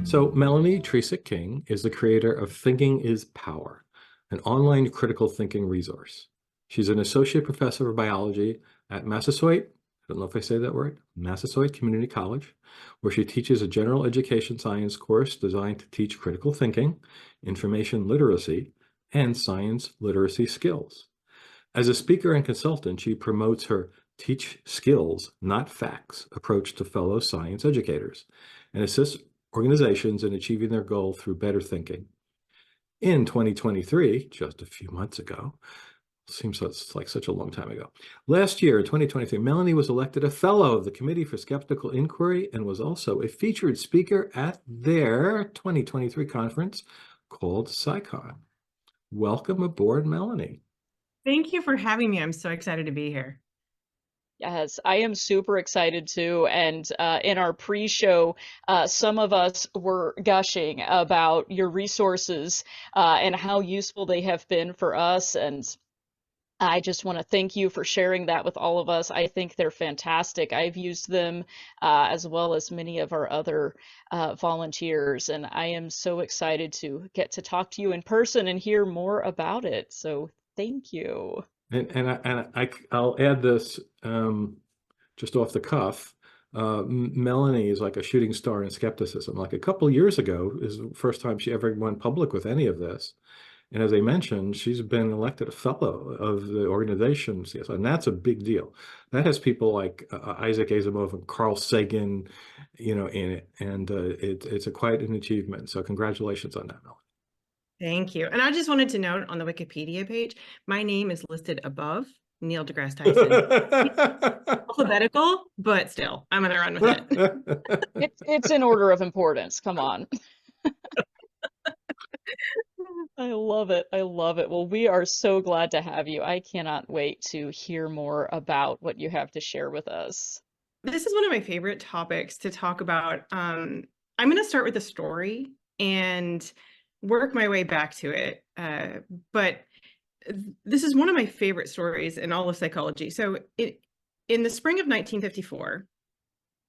So Melanie Trecek-King is the creator of Thinking is Power, an online critical thinking resource. She's an associate professor of biology at Massasoit, I don't know if I say that word, Massasoit Community College, where she teaches a general education science course designed to teach critical thinking, information literacy, and science literacy skills. As a speaker and consultant, she promotes her teach skills, not facts approach to fellow science educators and assists organizations in achieving their goal through better thinking. In 2023, just a few months ago, seems like such a long time ago. Last year, in 2023, Melanie was elected a fellow of the Committee for Skeptical Inquiry and was also a featured speaker at their 2023 conference called CSICon. Welcome aboard, Melanie. Thank you for having me. I'm so excited to be here. Yes, I am super excited too. And in our pre-show, some of us were gushing about your resources and how useful they have been for us. And I just want to thank you for sharing that with all of us. I think they're fantastic. I've used them as well as many of our other volunteers. And I am so excited to get to talk to you in person and hear more about it. So thank you. I'll add this just off the cuff. Melanie is like a shooting star in skepticism. Like a couple years ago is the first time she ever went public with any of this. And as I mentioned, she's been elected a fellow of the organization, and that's a big deal. That has people like Isaac Asimov and Carl Sagan, in it, and it's quite an achievement. So congratulations on that, Melanie. Thank you. And I just wanted to note on the Wikipedia page, my name is listed above Neil deGrasse Tyson. Alphabetical, but still, I'm going to run with it. It's in order of importance. Come on. I love it. I love it. Well, we are so glad to have you. I cannot wait to hear more about what you have to share with us. This is one of my favorite topics to talk about. I'm going to start with a story and work my way back to it. But this is one of my favorite stories in all of psychology. So in the spring of 1954,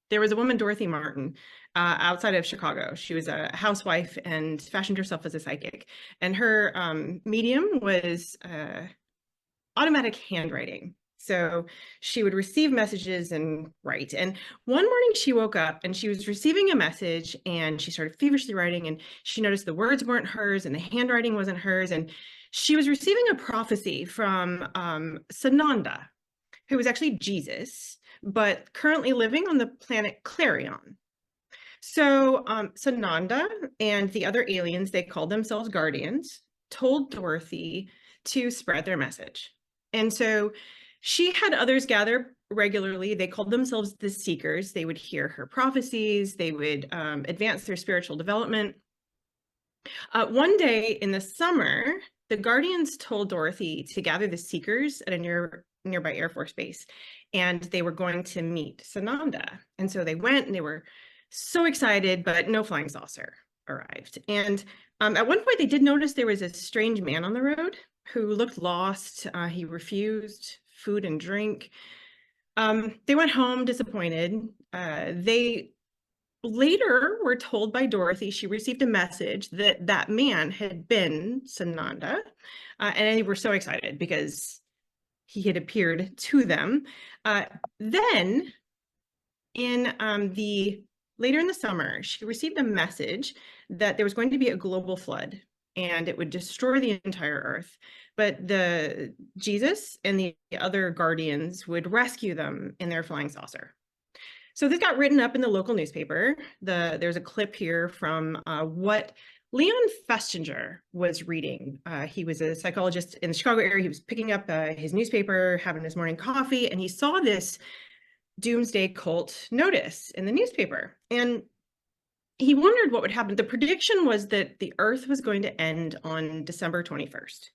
there was a woman, Dorothy Martin, outside of Chicago. She was a housewife and fashioned herself as a psychic. And her medium was automatic handwriting. So she would receive messages and write. And one morning she woke up and she was receiving a message and she started feverishly writing, and she noticed the words weren't hers and the handwriting wasn't hers. And she was receiving a prophecy from Sananda, who was actually Jesus, but currently living on the planet Clarion. So Sananda and the other aliens, they called themselves guardians, told Dorothy to spread their message. And so she had others gather regularly. They called themselves the Seekers. They would hear her prophecies. They would advance their spiritual development. One day in the summer, the Guardians told Dorothy to gather the Seekers at a nearby Air Force base, and they were going to meet Sananda. And so they went, and they were so excited, but no flying saucer arrived. And at one point, they did notice there was a strange man on the road who looked lost. He refused food and drink. They went home disappointed. They later were told by Dorothy she received a message that that man had been Sananda, and they were so excited because he had appeared to them. Then later in the summer, she received a message that there was going to be a global flood and it would destroy the entire earth, but the Jesus and the other guardians would rescue them in their flying saucer. So this got written up in the local newspaper. There's a clip here from what Leon Festinger was reading. He was a psychologist in the Chicago area. He was picking up his newspaper, having his morning coffee, and he saw this doomsday cult notice in the newspaper. And he wondered what would happen. The prediction was that the earth was going to end on December 21st.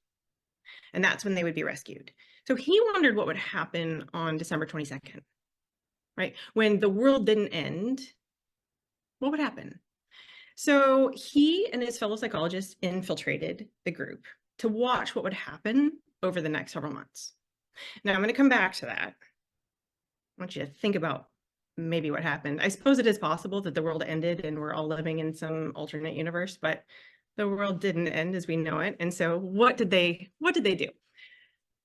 And that's when they would be rescued. So he wondered what would happen on December 22nd, right? When the world didn't end, what would happen? So he and his fellow psychologists infiltrated the group to watch what would happen over the next several months. Now I'm going to come back to that. I want you to think about maybe what happened. I suppose it is possible that the world ended and we're all living in some alternate universe, but the world didn't end as we know it. And so what did they do?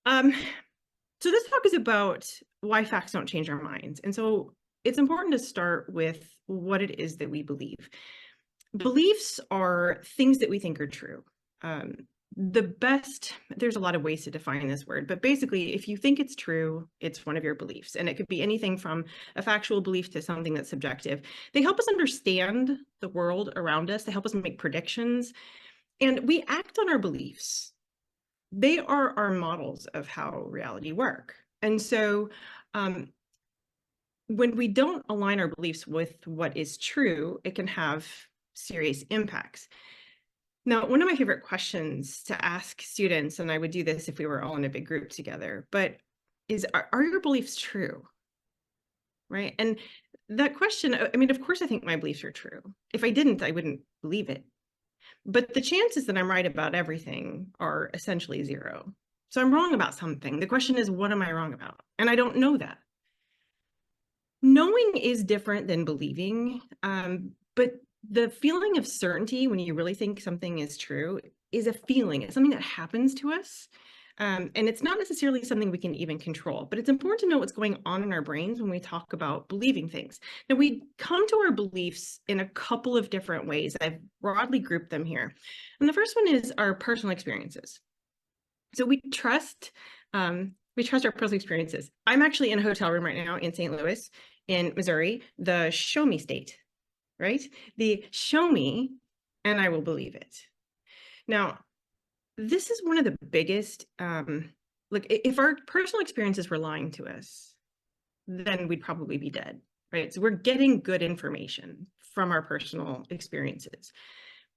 So this talk is about why facts don't change our minds. And so it's important to start with what it is that we believe. Beliefs are things that we think are true. There's a lot of ways to define this word, but basically, if you think it's true, it's one of your beliefs. And it could be anything from a factual belief to something that's subjective. They help us understand the world around us. They help us make predictions. And we act on our beliefs. They are our models of how reality work. And so when we don't align our beliefs with what is true, it can have serious impacts. Now, one of my favorite questions to ask students, and I would do this if we were all in a big group together, but is, are your beliefs true? Right? And that question, I mean, of course, I think my beliefs are true. If I didn't, I wouldn't believe it. But the chances that I'm right about everything are essentially zero. So I'm wrong about something. The question is, what am I wrong about? And I don't know that. Knowing is different than believing, but the feeling of certainty when you really think something is true is a feeling. It's something that happens to us. And it's not necessarily something we can even control, but it's important to know what's going on in our brains when we talk about believing things. Now, we come to our beliefs in a couple of different ways. I've broadly grouped them here. And the first one is our personal experiences. So we trust our personal experiences. I'm actually in a hotel room right now in St. Louis, in Missouri, the show me state, right? The show me and I will believe it. Now, this is one of the biggest, like if our personal experiences were lying to us, then we'd probably be dead, right? So we're getting good information from our personal experiences,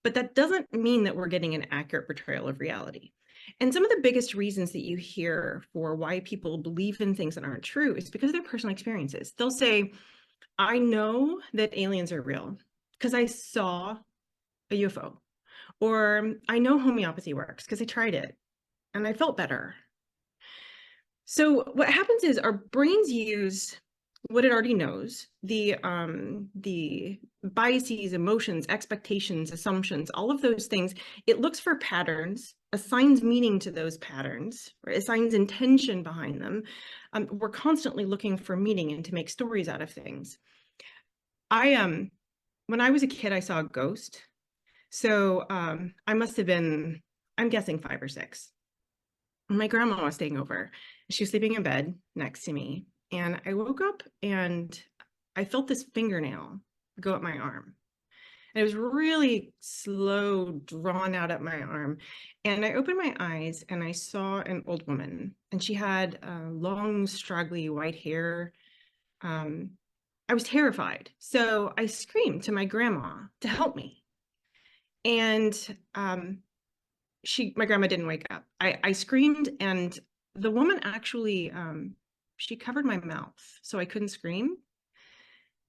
but that doesn't mean that we're getting an accurate portrayal of reality. And some of the biggest reasons that you hear for why people believe in things that aren't true is because of their personal experiences. They'll say, I know that aliens are real because I saw a UFO. Or I know homeopathy works because I tried it and I felt better. So what happens is our brains use what it already knows, the biases, emotions, expectations, assumptions, all of those things. It looks for patterns, assigns meaning to those patterns, or assigns intention behind them. We're constantly looking for meaning and to make stories out of things. When I was a kid, I saw a ghost. So I must have been, I'm guessing 5 or 6. My grandma was staying over. She was sleeping in bed next to me. And I woke up and I felt this fingernail go up my arm. And it was really slow, drawn out up my arm. And I opened my eyes and I saw an old woman. And she had long, straggly white hair. I was terrified. So I screamed to my grandma to help me. And my grandma didn't wake up. I screamed and the woman actually, she covered my mouth so I couldn't scream.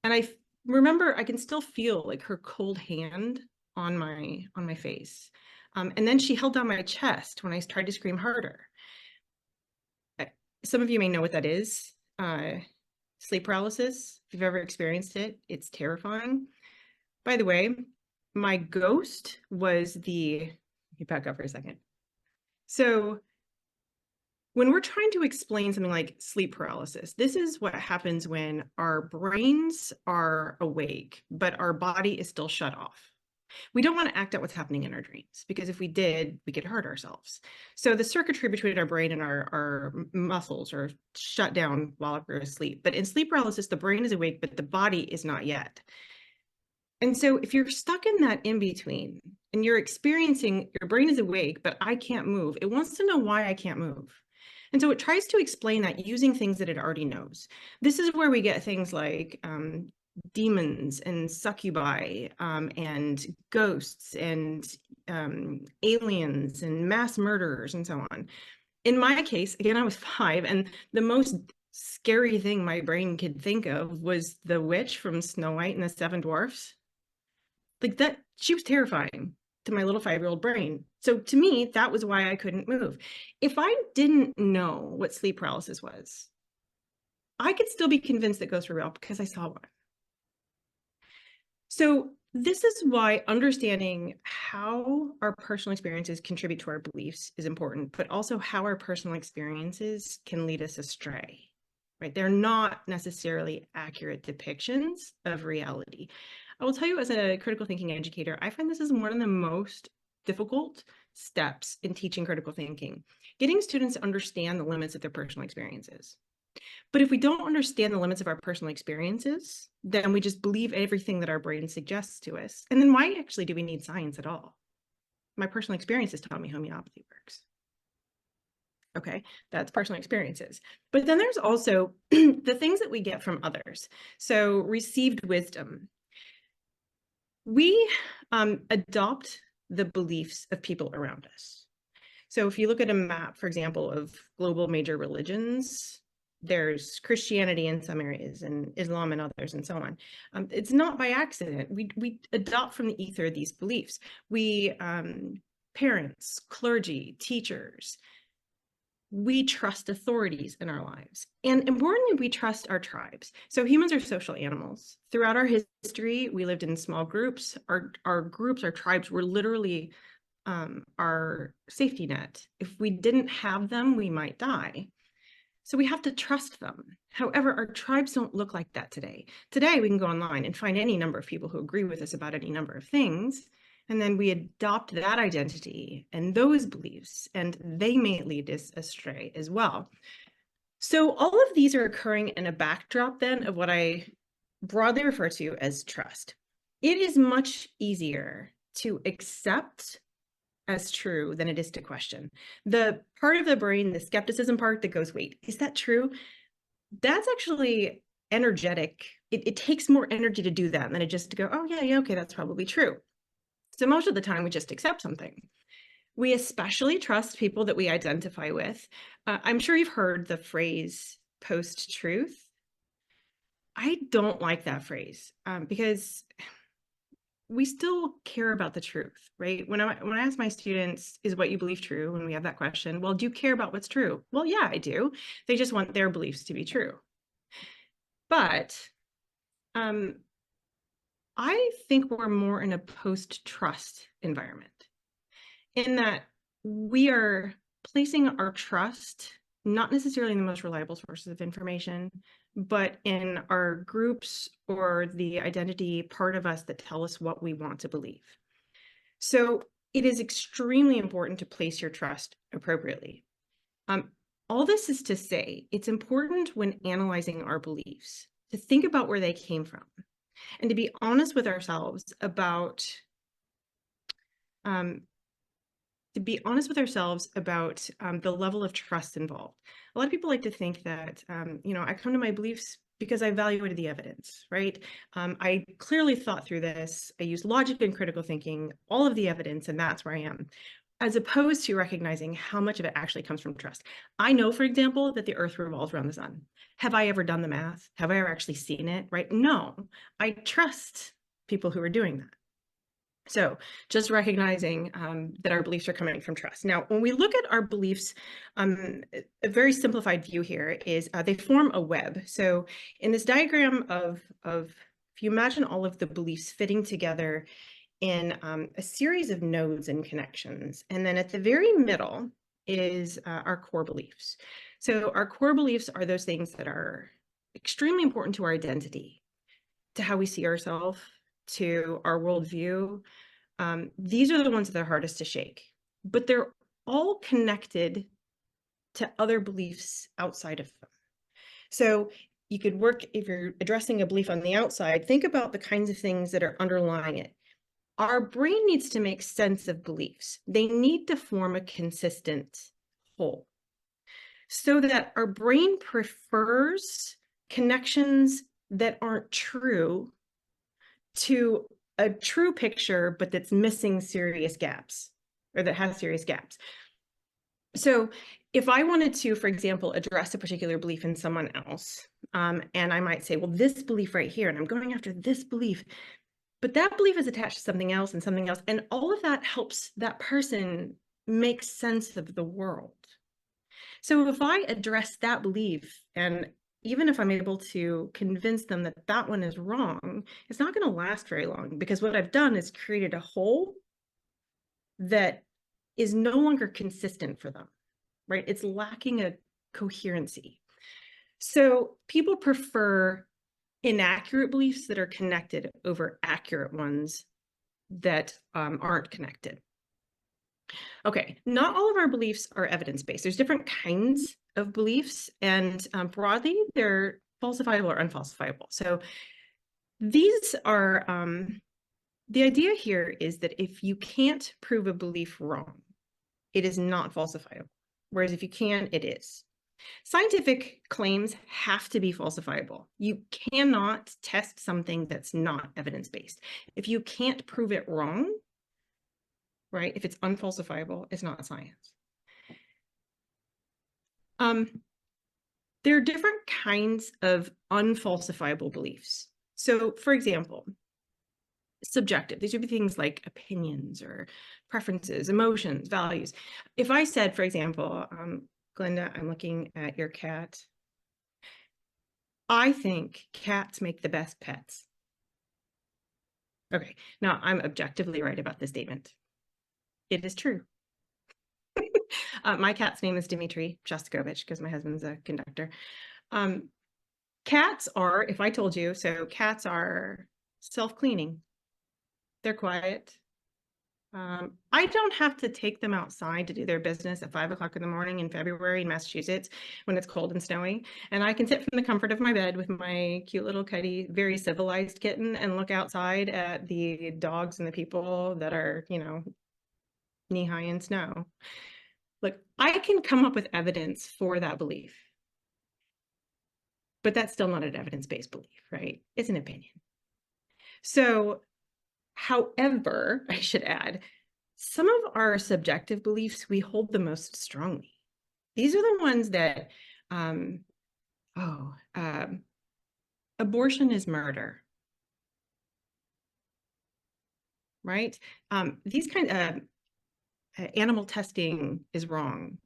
And I remember I can still feel like her cold hand on my face. And then she held down my chest when I tried to scream harder. Some of you may know what that is. Sleep paralysis. If you've ever experienced it, it's terrifying. By the way, my ghost was let me back up for a second. So when we're trying to explain something like sleep paralysis, this is what happens when our brains are awake, but our body is still shut off. We don't want to act out what's happening in our dreams because if we did, we could hurt ourselves. So the circuitry between our brain and our muscles are shut down while we're asleep. But in sleep paralysis, the brain is awake, but the body is not yet. And so if you're stuck in that in between and you're experiencing your brain is awake, but I can't move, it wants to know why I can't move. And so it tries to explain that using things that it already knows. This is where we get things like demons and succubi and ghosts and aliens and mass murderers and so on. In my case, again, I was 5, and the most scary thing my brain could think of was the witch from Snow White and the 7 Dwarfs. Like that, she was terrifying to my little 5-year-old brain. So to me, that was why I couldn't move. If I didn't know what sleep paralysis was, I could still be convinced that ghosts are real because I saw one. So this is why understanding how our personal experiences contribute to our beliefs is important, but also how our personal experiences can lead us astray, right? They're not necessarily accurate depictions of reality. I will tell you, as a critical thinking educator, I find this is one of the most difficult steps in teaching critical thinking, getting students to understand the limits of their personal experiences. But if we don't understand the limits of our personal experiences, then we just believe everything that our brain suggests to us. And then why actually do we need science at all? My personal experiences taught me homeopathy works. Okay, that's personal experiences. But then there's also the things that we get from others. So received wisdom. We adopt the beliefs of people around us. So if you look at a map, for example, of global major religions, there's Christianity in some areas and Islam in others and so on. It's not by accident. We adopt from the ether these beliefs. We, parents, clergy, teachers, we trust authorities in our lives. And importantly, we trust our tribes. So humans are social animals. Throughout our history, we lived in small groups. Our groups, our tribes were literally our safety net. If we didn't have them, we might die. So we have to trust them. However, our tribes don't look like that today. Today, we can go online and find any number of people who agree with us about any number of things. And then we adopt that identity and those beliefs, and they may lead us astray as well. So all of these are occurring in a backdrop then of what I broadly refer to as trust. It is much easier to accept as true than it is to question. The part of the brain, the skepticism part that goes, wait, is that true? That's actually energetic. It takes more energy to do that than it just to go, oh yeah, okay, that's probably true. So most of the time we just accept something. We especially trust people that we identify with. I'm sure you've heard the phrase post-truth. I don't like that phrase because we still care about the truth, right? When I ask my students, is what you believe true? When we have that question, well, do you care about what's true? Well, yeah, I do. They just want their beliefs to be true. But I think we're more in a post-trust environment in that we are placing our trust, not necessarily in the most reliable sources of information, but in our groups or the identity part of us that tell us what we want to believe. So it is extremely important to place your trust appropriately. All this is to say, it's important when analyzing our beliefs to think about where they came from and to be honest with ourselves about the level of trust involved. A lot of people like to think that, I come to my beliefs because I evaluated the evidence, right? I clearly thought through this. I used logic and critical thinking, all of the evidence, and that's where I am, as opposed to recognizing how much of it actually comes from trust. I know, for example, that the earth revolves around the sun. Have I ever done the math? Have I ever actually seen it, right? No, I trust people who are doing that. So just recognizing that our beliefs are coming from trust. Now, when we look at our beliefs, a very simplified view here is they form a web. So in this diagram of if you imagine all of the beliefs fitting together in a series of nodes and connections, and then at the very middle is our core beliefs. So our core beliefs are those things that are extremely important to our identity, to how we see ourselves, to our worldview. These are the ones that are hardest to shake, but they're all connected to other beliefs outside of them. So you could work, if you're addressing a belief on the outside, think about the kinds of things that are underlying it. Our brain needs to make sense of beliefs. They need to form a consistent whole so that our brain prefers connections that aren't true to a true picture, but that's missing serious gaps, or that has serious gaps. So if I wanted to, for example, address a particular belief in someone else, and I might say, well, this belief right here, and I'm going after this belief, but that belief is attached to something else, and all of that helps that person make sense of the world. So if I address that belief and even if I'm able to convince them that that one is wrong, it's not going to last very long, because what I've done is created a hole that is no longer consistent for them, right? It's lacking a coherency. So people prefer inaccurate beliefs that are connected over accurate ones that aren't connected. Okay, not all of our beliefs are evidence-based. There's different kinds of beliefs, and broadly, they're falsifiable or unfalsifiable. So these are, the idea here is that if you can't prove a belief wrong, it is not falsifiable. Whereas if you can, it is. Scientific claims have to be falsifiable. You cannot test something that's not evidence-based. If you can't prove it wrong, right, if it's unfalsifiable, it's not science. There are different kinds of unfalsifiable beliefs. So, for example, subjective. These would be things like opinions or preferences, emotions, values. If I said, for example, Glenda, I'm looking at your cat. I think cats make the best pets. Okay, now I'm objectively right about this statement. It is true. My cat's name is Dimitri Shostakovich because my husband's a conductor. Cats are, if I told you, so cats are self-cleaning. They're quiet. I don't have to take them outside to do their business at 5 o'clock in the morning in February in Massachusetts when it's cold and snowy. And I can sit from the comfort of my bed with my cute little kitty, very civilized kitten, and look outside at the dogs and the people that are, you know, knee-high in snow. Look, I can come up with evidence for that belief. But that's still not an evidence-based belief, right? It's an opinion. So, however, I should add, some of our subjective beliefs we hold the most strongly. These are the ones that, abortion is murder, right? These kind of animal testing is wrong.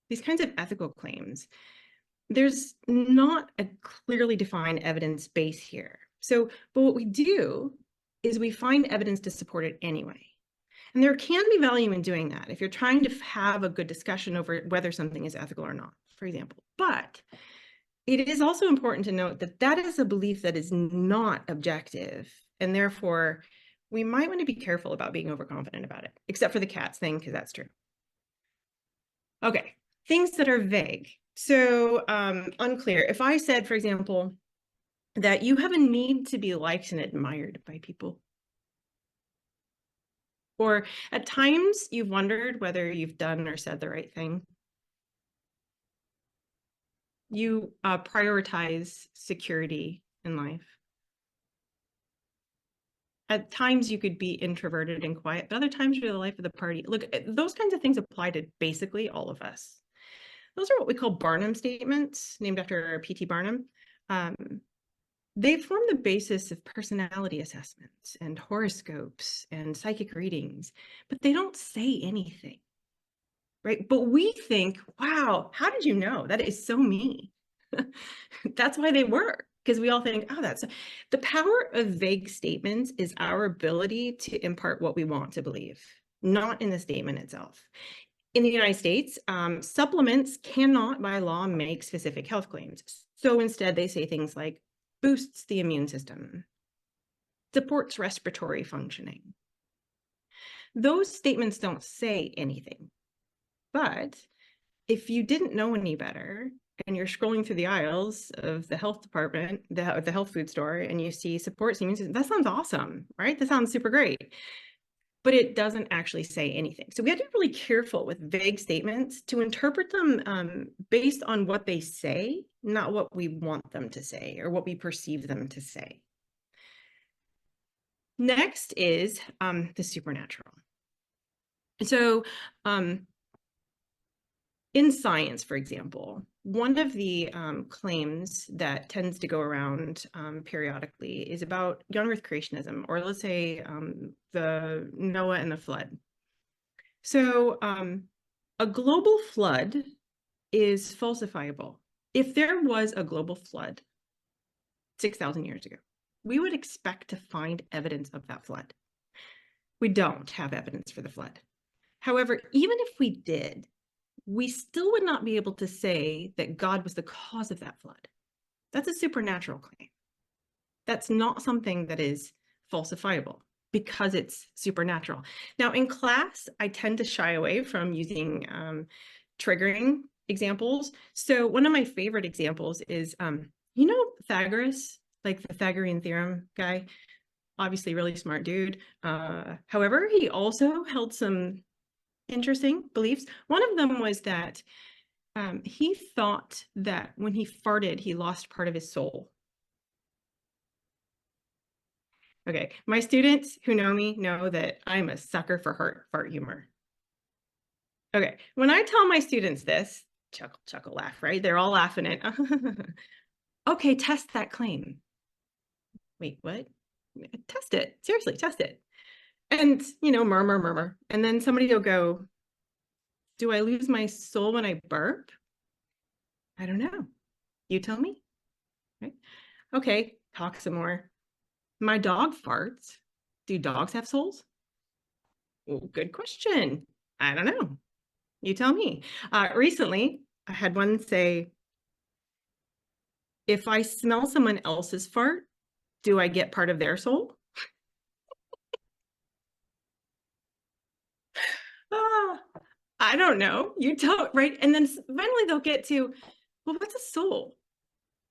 These kinds of ethical claims. There's not a clearly defined evidence base here. So, but what we do is we find evidence to support it anyway. And there can be value in doing that if you're trying to have a good discussion over whether something is ethical or not, for example. But it is also important to note that that is a belief that is not objective. And therefore, we might want to be careful about being overconfident about it, except for the cats thing, because that's true. Okay, things that are vague. So unclear. If I said, for example, that you have a need to be liked and admired by people, or at times you've wondered whether you've done or said the right thing. You prioritize security in life. At times you could be introverted and quiet, but other times you're the life of the party. Look, those kinds of things apply to basically all of us. Those are what we call Barnum statements, named after P.T. Barnum. They form the basis of personality assessments and horoscopes and psychic readings, but they don't say anything, right? But we think, wow, how did you know? That is so me. That's why they work, because we all think, oh, that's the power of vague statements is our ability to impart what we want to believe, not in the statement itself. In the United States, supplements cannot by law make specific health claims. So instead they say things like boosts the immune system, supports respiratory functioning. Those statements don't say anything. But if you didn't know any better and you're scrolling through the aisles of the health department, the health food store, and you see supports the immune system, that sounds awesome, right? That sounds super great. But it doesn't actually say anything. So we have to be really careful with vague statements to interpret them based on what they say, not what we want them to say or what we perceive them to say. Next is the supernatural. So in science, for example, one of the claims that tends to go around periodically is about young earth creationism, or let's say the Noah and the flood. So a global flood is falsifiable. If there was a global flood 6,000 years ago, we would expect to find evidence of that flood. We don't have evidence for the flood. However, even if we did, we still would not be able to say that God was the cause of that flood. That's a supernatural claim. That's not something that is falsifiable because it's supernatural. Now, in class, I tend to shy away from using triggering examples. So one of my favorite examples is, you know, Pythagoras, like the Pythagorean theorem guy, obviously really smart dude. However, he also held some interesting beliefs. One of them was that he thought that when he farted, he lost part of his soul. Okay, my students who know me know that I'm a sucker for fart humor. Okay, when I tell my students this, chuckle, chuckle, laugh, right? They're all laughing at, okay, test that claim. Wait, what? Test it, seriously, test it. And, you know, murmur, murmur. And then somebody will go, do I lose my soul when I burp? I don't know. You tell me. Right? Okay, talk some more. My dog farts. Do dogs have souls? Well, good question. I don't know. You tell me. Recently, I had one say, if I smell someone else's fart, do I get part of their soul? I don't know. You tell, right? And then finally they'll get to, well, what's a soul?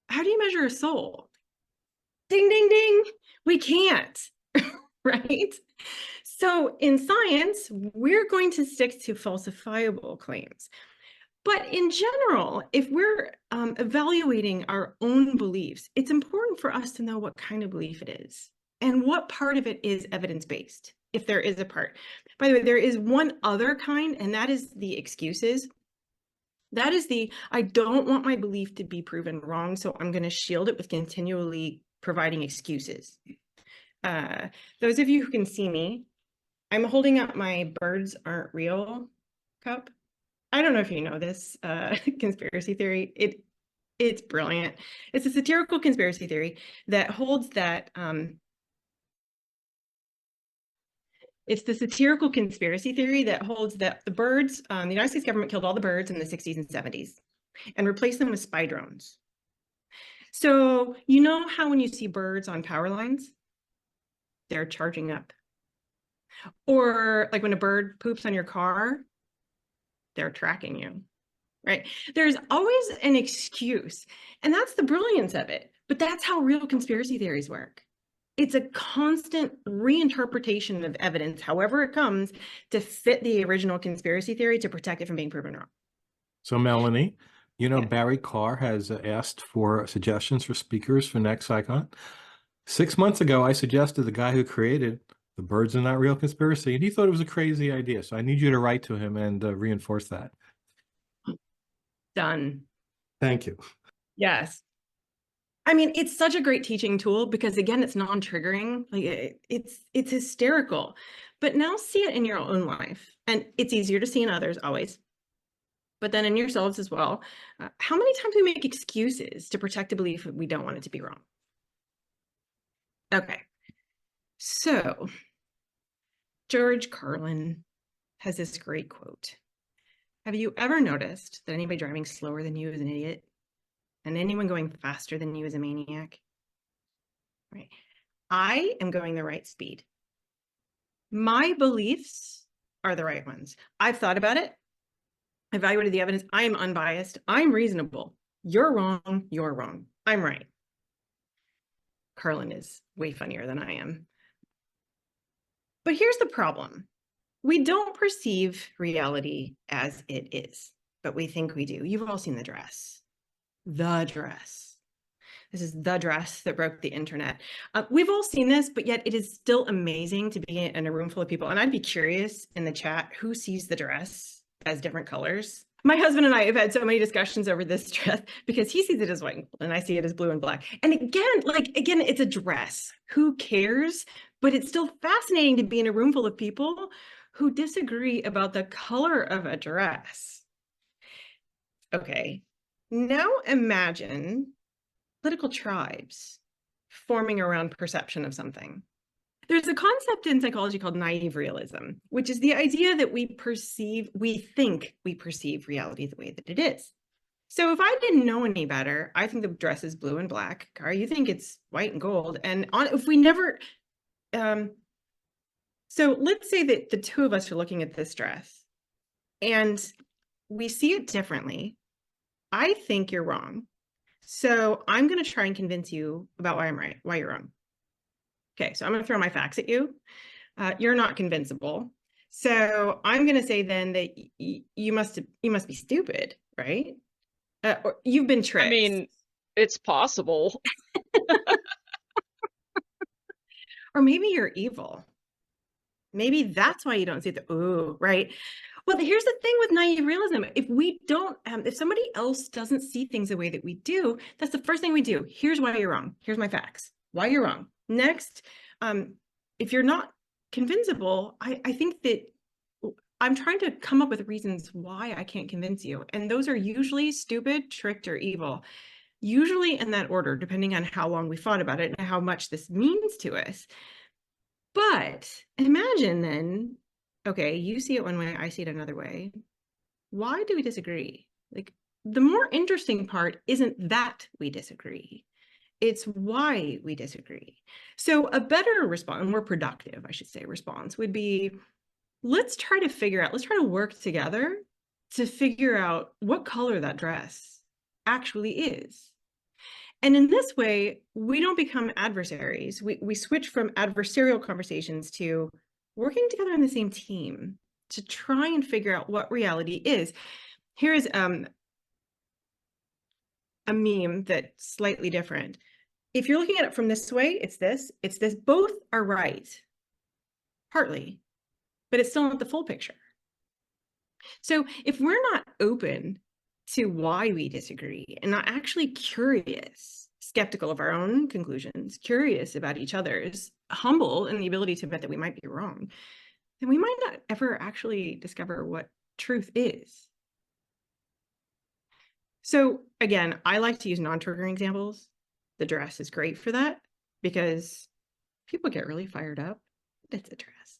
How do you measure a soul? Ding, ding, ding. We can't, right? So in science, we're going to stick to falsifiable claims. But in general, if we're evaluating our own beliefs, it's important for us to know what kind of belief it is and what part of it is evidence-based, if there is a part. By the way, there is one other kind, and that is the excuses. That is the, I don't want my belief to be proven wrong, so I'm going to shield it with continually providing excuses. Those of you who can see me, I'm holding up my birds aren't real cup. I don't know if you know this conspiracy theory. It's brilliant. It's a satirical conspiracy theory that holds that it's the satirical conspiracy theory that holds that the birds, the United States government killed all the birds in the 60s and 70s and replaced them with spy drones. So you know how when you see birds on power lines, they're charging up. Or like when a bird poops on your car, they're tracking you, right? There's always an excuse, and that's the brilliance of it. But that's how real conspiracy theories work. It's a constant reinterpretation of evidence, however it comes, to fit the original conspiracy theory to protect it from being proven wrong. So Melanie, you know, Yeah. Barry Carr has asked for suggestions for speakers for next CSICon. 6 months ago, I suggested the guy who created the birds are not real conspiracy, and he thought it was a crazy idea. So I need you to write to him and reinforce that. Done. Thank you. Yes. I mean, it's such a great teaching tool because again, it's non-triggering. Like it's hysterical. But now see it in your own life. And it's easier to see in others always. But then in yourselves as well. How many times we make excuses to protect a belief that we don't want it to be wrong? Okay. So George Carlin has this great quote. Have you ever noticed that anybody driving slower than you is an idiot? And anyone going faster than you is a maniac? Right. I am going the right speed. My beliefs are the right ones. I've thought about it, evaluated the evidence. I am unbiased. I'm reasonable. You're wrong. You're wrong. I'm right. Carlin is way funnier than I am. But here's the problem. We don't perceive reality as it is, but we think we do. You've all seen The Dress. The Dress. This is the dress that broke the internet. We've all seen this, but yet it is still amazing to be in a room full of people. And I'd be curious in the chat, who sees the dress as different colors? My husband and I have had so many discussions over this dress because he sees it as white and gold and I see it as blue and black. And again, it's a dress. Who cares? But it's still fascinating to be in a room full of people who disagree about the color of a dress. Okay, Now imagine political tribes forming around perception of something. There's a concept in psychology called naive realism, which is the idea that we think we perceive reality the way that it is. So if I didn't know any better, I think the dress is blue and black. Kara, you think it's white and gold. And if we never, so let's say that the two of us are looking at this dress and we see it differently. I think you're wrong. So I'm going to try and convince you about why I'm right, why you're wrong. Okay, so I'm going to throw my facts at you. You're not convincible. So I'm going to say then that you must be stupid, right? Or you've been tricked. I mean, it's possible. Or maybe you're evil. Maybe that's why you don't see the, oh, right? Well, here's the thing with naive realism. If we don't, if somebody else doesn't see things the way that we do, that's the first thing we do. Here's why you're wrong. Here's my facts. Why you're wrong. Next, if you're not convincible, I think that I'm trying to come up with reasons why I can't convince you. And those are usually stupid, tricked, or evil. Usually in that order, depending on how long we thought about it and how much this means to us. But imagine then, okay, you see it one way, I see it another way. Why do we disagree? Like, the more interesting part isn't that we disagree. It's why we disagree. So a better response, more productive, I should say, response would be, let's try to work together to figure out what color that dress actually is. And in this way, we don't become adversaries. We switch from adversarial conversations to working together on the same team to try and figure out what reality is. Here is a meme that's slightly different. If you're looking at it from this way, it's this. Both are right, partly, but it's still not the full picture. So if we're not open to why we disagree and not actually curious, skeptical of our own conclusions, curious about each other's, humble in the ability to admit that we might be wrong, then we might not ever actually discover what truth is. So again, I like to use non-triggering examples. The dress is great for that because people get really fired up. It's a dress.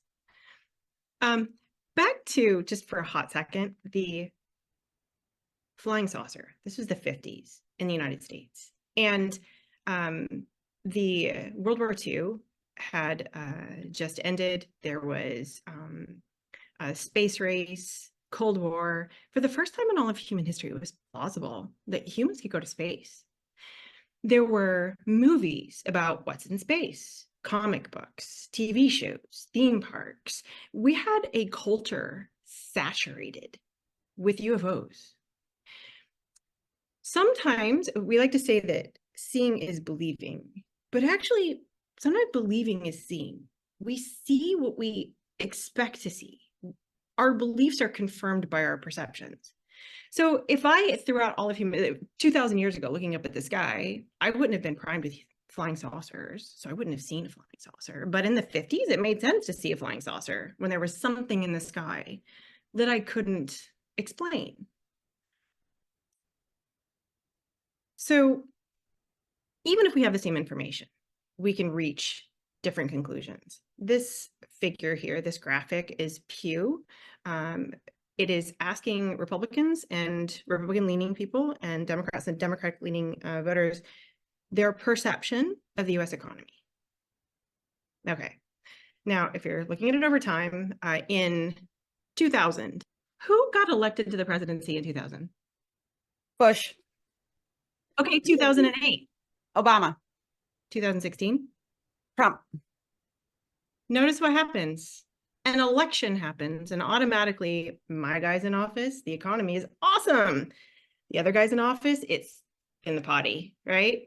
Back to, just for a hot second, the flying saucer. This was the 50s in the United States. And the World War II had just ended. There was a space race, Cold War. For the first time in all of human history, it was plausible that humans could go to space. There were movies about what's in space, comic books, TV shows, theme parks. We had a culture saturated with UFOs. Sometimes we like to say that seeing is believing, but actually sometimes believing is seeing. We see what we expect to see. Our beliefs are confirmed by our perceptions. So if I, throughout all of human, 2,000 years ago, looking up at the sky, I wouldn't have been primed with flying saucers, so I wouldn't have seen a flying saucer. But in the 50s, it made sense to see a flying saucer when there was something in the sky that I couldn't explain. So even if we have the same information, we can reach different conclusions. This figure here, this graphic, is Pew. It is asking Republicans and Republican-leaning people and Democrats and Democratic-leaning voters their perception of the U.S. economy. Okay. Now, if you're looking at it over time, in 2000, who got elected to the presidency in 2000? Bush. Okay, 2008. Obama. 2016. Trump. Notice what happens. An election happens and automatically my guy's in office, the economy is awesome. The other guy's in office, it's in the potty, right?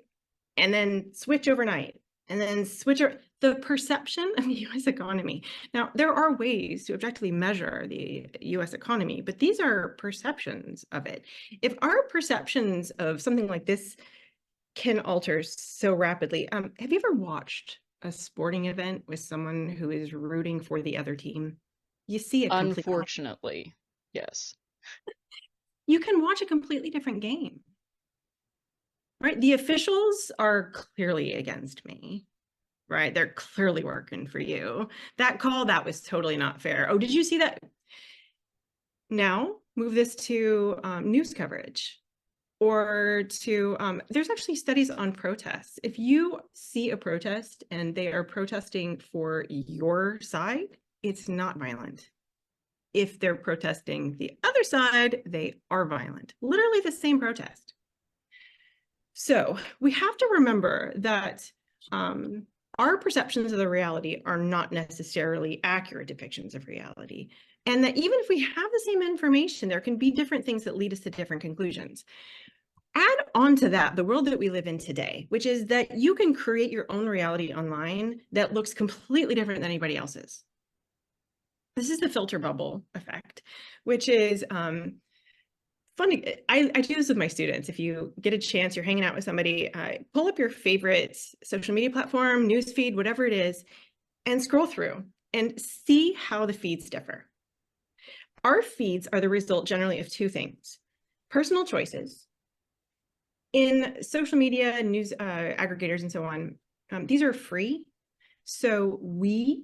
And then switch overnight and then switch the perception of the US economy. Now, there are ways to objectively measure the US economy, but these are perceptions of it. If our perceptions of something like this can alter so rapidly, have you ever watched a sporting event with someone who is rooting for the other team? You see a Unfortunately, yes. You can watch a completely different game right? The officials are clearly against me, right? They're clearly working for you. That call, that was totally not fair. Oh, did you see that? Now move this to news coverage, or to, there's actually studies on protests. If you see a protest and they are protesting for your side, it's not violent. If they're protesting the other side, they are violent. Literally the same protest. So we have to remember that our perceptions of the reality are not necessarily accurate depictions of reality. And that even if we have the same information, there can be different things that lead us to different conclusions. Add on to that the world that we live in today, which is that you can create your own reality online that looks completely different than anybody else's. This is the filter bubble effect, which is funny. I do this with my students. If you get a chance, you're hanging out with somebody, pull up your favorite social media platform, newsfeed, whatever it is, and scroll through and see how the feeds differ. Our feeds are the result generally of two things: personal choices. In social media, news aggregators, and so on, these are free. So we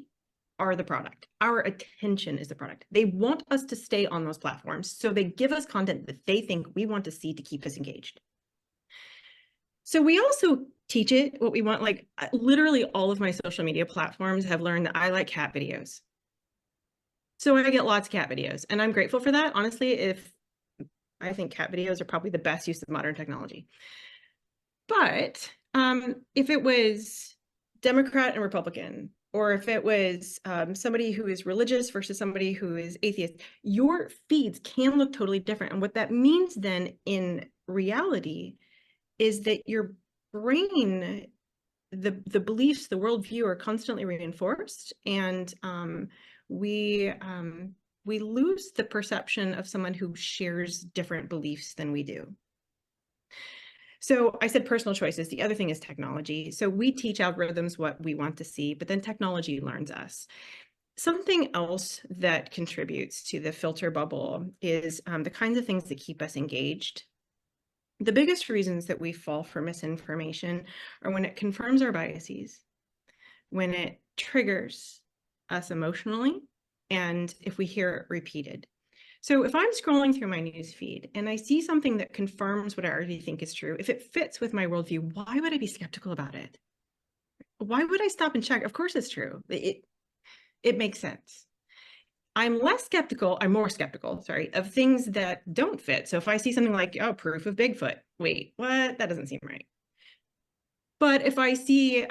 are the product. Our attention is the product. They want us to stay on those platforms, so they give us content that they think we want to see to keep us engaged. So we also teach it what we want. Like literally all of my social media platforms have learned that I like cat videos. So I get lots of cat videos, and I'm grateful for that. Honestly, I think cat videos are probably the best use of modern technology. But if it was Democrat and Republican, or if it was somebody who is religious versus somebody who is atheist, your feeds can look totally different. And what that means then in reality is that your brain, the beliefs, the worldview are constantly reinforced, and we lose the perception of someone who shares different beliefs than we do. So I said personal choices. The other thing is technology. So we teach algorithms what we want to see, but then technology learns us. Something else that contributes to the filter bubble is the kinds of things that keep us engaged. The biggest reasons that we fall for misinformation are when it confirms our biases, when it triggers us emotionally, and if we hear it repeated. So if I'm scrolling through my news feed and I see something that confirms what I already think is true, if it fits with my worldview, why would I be skeptical about it? Why would I stop and check? Of course it's true. It makes sense. I'm more skeptical, sorry, of things that don't fit. So if I see something like, oh, proof of Bigfoot, wait, what? That doesn't seem right. But if I see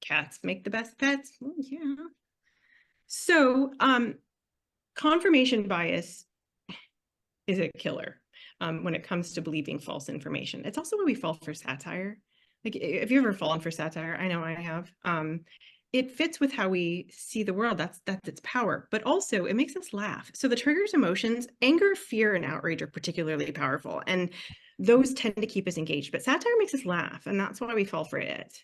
cats make the best pets, well, yeah. So confirmation bias is a killer when it comes to believing false information. It's also why we fall for satire. Like, if you ever fallen for satire, I know I have. It fits with how we see the world. That's its power, but also it makes us laugh. So the triggers emotions, anger, fear, and outrage are particularly powerful, and those tend to keep us engaged. But satire makes us laugh, and that's why we fall for it.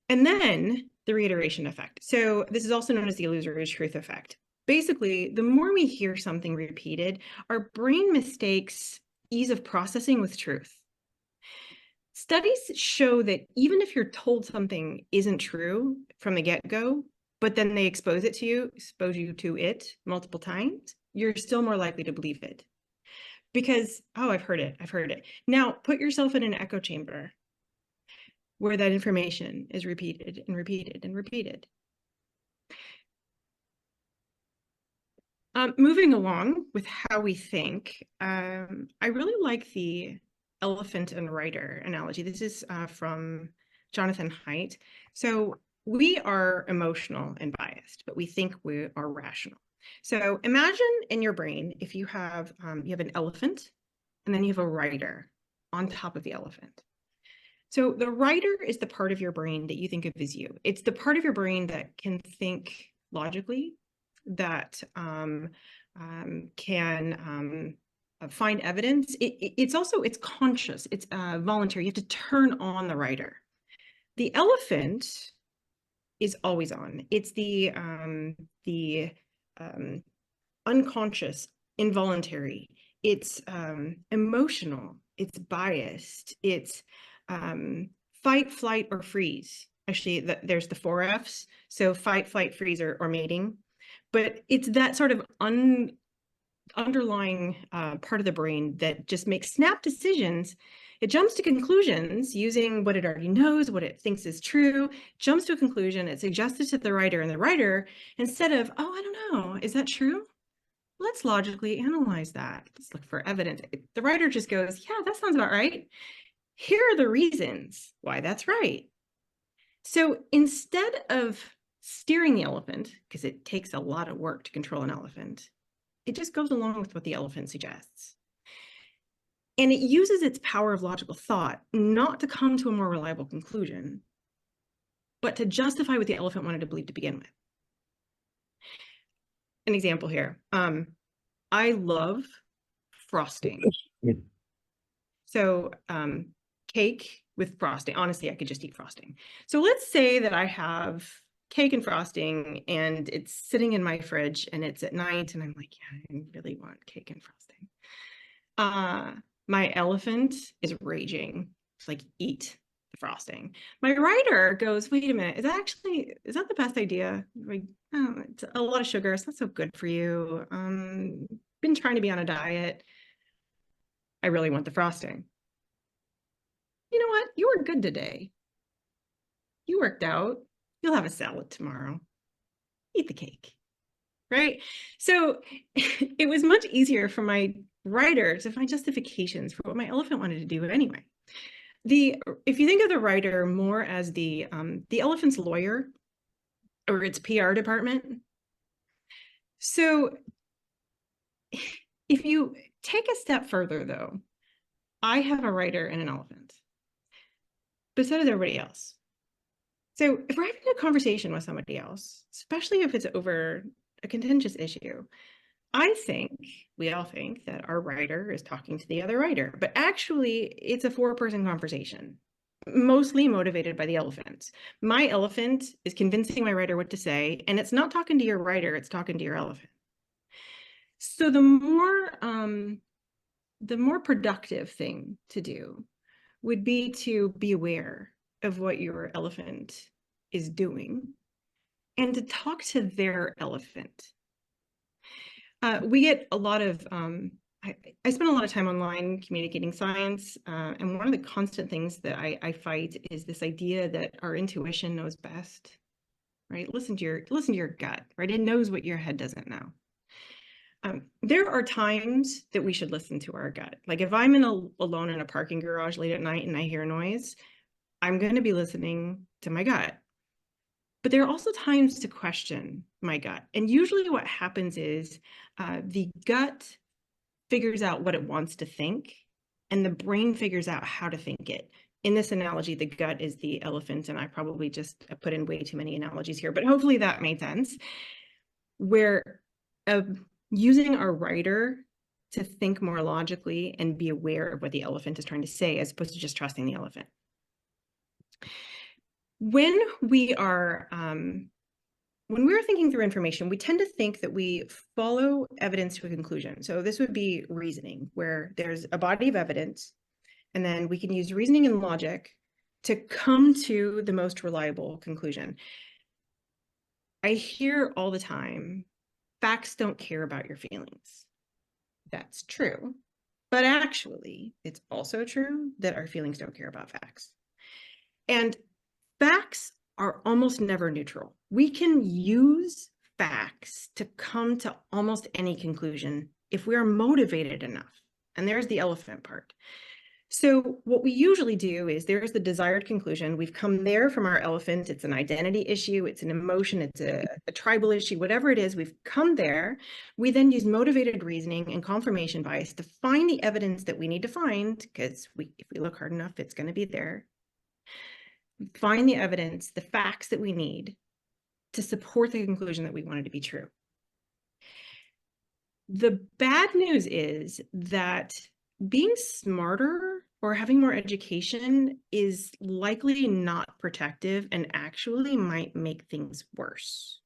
And then the reiteration effect. So this is also known as the illusory truth effect. Basically, the more we hear something repeated, our brain mistakes ease of processing with truth. Studies show that even if you're told something isn't true from the get-go, but then they expose you to it multiple times, you're still more likely to believe it. Because, oh, I've heard it. Now put yourself in an echo chamber where that information is repeated and repeated and repeated. Moving along with how we think, I really like the elephant and rider analogy. This is from Jonathan Haidt. So we are emotional and biased, but we think we are rational. So imagine in your brain, if you have an elephant and then you have a rider on top of the elephant. So the rider is the part of your brain that you think of as you. It's the part of your brain that can think logically, that can find evidence. It's conscious, it's voluntary. You have to turn on the rider. The elephant is always on. It's the unconscious, involuntary. It's emotional. it's biased, it's fight, flight, or freeze. Actually, there's the 4 Fs. So fight, flight, freeze, or mating. But it's that sort of underlying part of the brain that just makes snap decisions. It jumps to conclusions using what it already knows, what it thinks is true, jumps to a conclusion, it suggests it to the writer, and the writer, instead of, oh, I don't know, is that true? Let's logically analyze that. Let's look for evidence. The writer just goes, yeah, that sounds about right. Here are the reasons why that's right. So instead of steering the elephant, because it takes a lot of work to control an elephant, it just goes along with what the elephant suggests. And it uses its power of logical thought not to come to a more reliable conclusion, but to justify what the elephant wanted to believe to begin with. An example here. I love frosting. So cake with frosting. Honestly, I could just eat frosting. So let's say that I have cake and frosting and it's sitting in my fridge and it's at night and I'm like, yeah, I really want cake and frosting. My elephant is raging. It's like, eat the frosting. My writer goes, wait a minute, is that the best idea? Like, oh, it's a lot of sugar. It's not so good for you. Been trying to be on a diet. I really want the frosting. You know what? You were good today. You worked out. You'll have a salad tomorrow. Eat the cake, right? So it was much easier for my writer to find justifications for what my elephant wanted to do anyway. If you think of the writer more as the elephant's lawyer or its PR department. So if you take a step further, though, I have a writer and an elephant, but so does everybody else. So if we're having a conversation with somebody else, especially if it's over a contentious issue, we all think that our writer is talking to the other writer, but actually it's a 4-person conversation, mostly motivated by the elephant. My elephant is convincing my writer what to say, and it's not talking to your writer, it's talking to your elephant. So the more productive thing to do would be to be aware of what your elephant is doing and to talk to their elephant. We get a lot of, I spend a lot of time online communicating science, and one of the constant things that I fight is this idea that our intuition knows best, right? Listen to your gut, right? It knows what your head doesn't know. There are times that we should listen to our gut. Like if I'm alone in a parking garage late at night and I hear noise, I'm going to be listening to my gut. But there are also times to question my gut. And usually what happens is the gut figures out what it wants to think, and the brain figures out how to think it. In this analogy, the gut is the elephant, and I probably just put in way too many analogies here, but hopefully that made sense. Where using our writer to think more logically and be aware of what the elephant is trying to say, as opposed to just trusting the elephant. When we are thinking through information, we tend to think that we follow evidence to a conclusion. So this would be reasoning, where there's a body of evidence, and then we can use reasoning and logic to come to the most reliable conclusion. I hear all the time, facts don't care about your feelings. That's true. But actually, it's also true that our feelings don't care about facts. And facts are almost never neutral. We can use facts to come to almost any conclusion if we are motivated enough. And there's the elephant part. So what we usually do is there's the desired conclusion. We've come there from our elephant. It's an identity issue. It's an emotion. It's a tribal issue, whatever it is, we've come there. We then use motivated reasoning and confirmation bias to find the evidence that we need to find, because if we look hard enough, it's going to be there. Find the evidence, the facts that we need to support the conclusion that we wanted to be true. The bad news is that being smarter or having more education is likely not protective and actually might make things worse.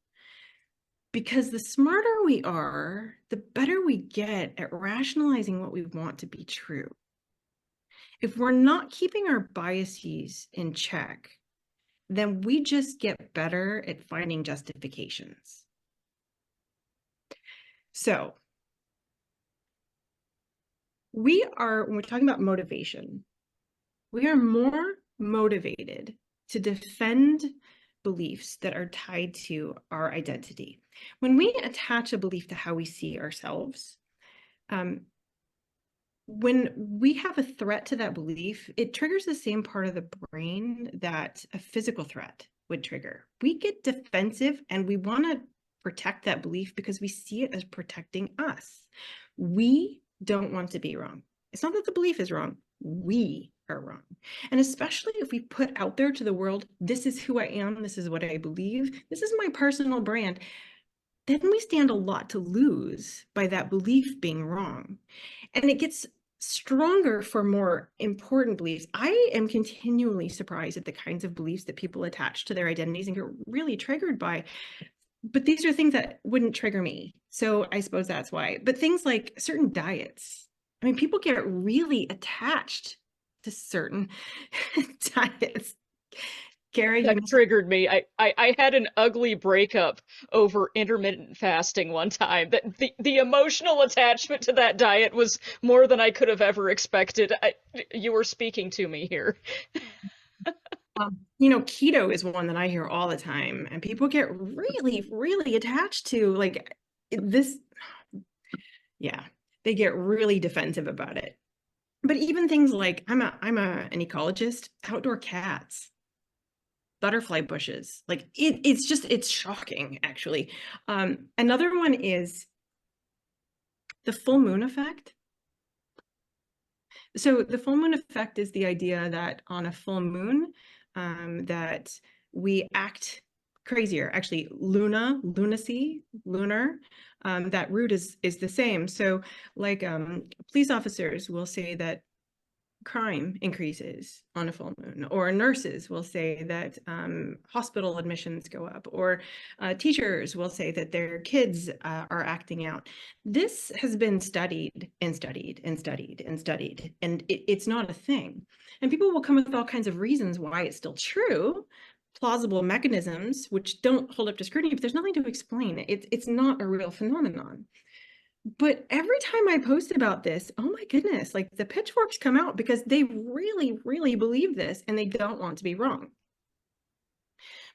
Because the smarter we are, the better we get at rationalizing what we want to be true. If we're not keeping our biases in check, then we just get better at finding justifications. So when we're talking about motivation, we are more motivated to defend beliefs that are tied to our identity. When we attach a belief to how we see ourselves, when we have a threat to that belief, it triggers the same part of the brain that a physical threat would trigger. We get defensive and we want to protect that belief because we see it as protecting us. We don't want to be wrong. It's not that the belief is wrong. We are wrong. And especially if we put out there to the world, this is who I am, this is what I believe, this is my personal brand, then we stand a lot to lose by that belief being wrong. And it gets stronger for more important beliefs. I am continually surprised at the kinds of beliefs that people attach to their identities and get really triggered by. But these are things that wouldn't trigger me. So I suppose that's why. But things like certain diets. I mean, people get really attached to certain diets. Gary, That triggered me. I had an ugly breakup over intermittent fasting one time. That the emotional attachment to that diet was more than I could have ever expected. You were speaking to me here. Keto is one that I hear all the time, and people get really, really attached to like this. Yeah, they get really defensive about it. But even things like I'm an ecologist, outdoor cats, butterfly bushes, like it's shocking actually. Another one is the full moon effect. So the full moon effect is the idea that on a full moon, that we act crazier. Actually, lunacy, lunar, that root is the same. So like police officers will say that crime increases on a full moon, or nurses will say that hospital admissions go up, or teachers will say that their kids are acting out. This has been studied and studied and studied and studied, and it's not a thing. And people will come with all kinds of reasons why it's still true, plausible mechanisms, which don't hold up to scrutiny, but there's nothing to explain it. It's not a real phenomenon. But every time I post about this, oh my goodness, like the pitchforks come out because they really, really believe this and they don't want to be wrong.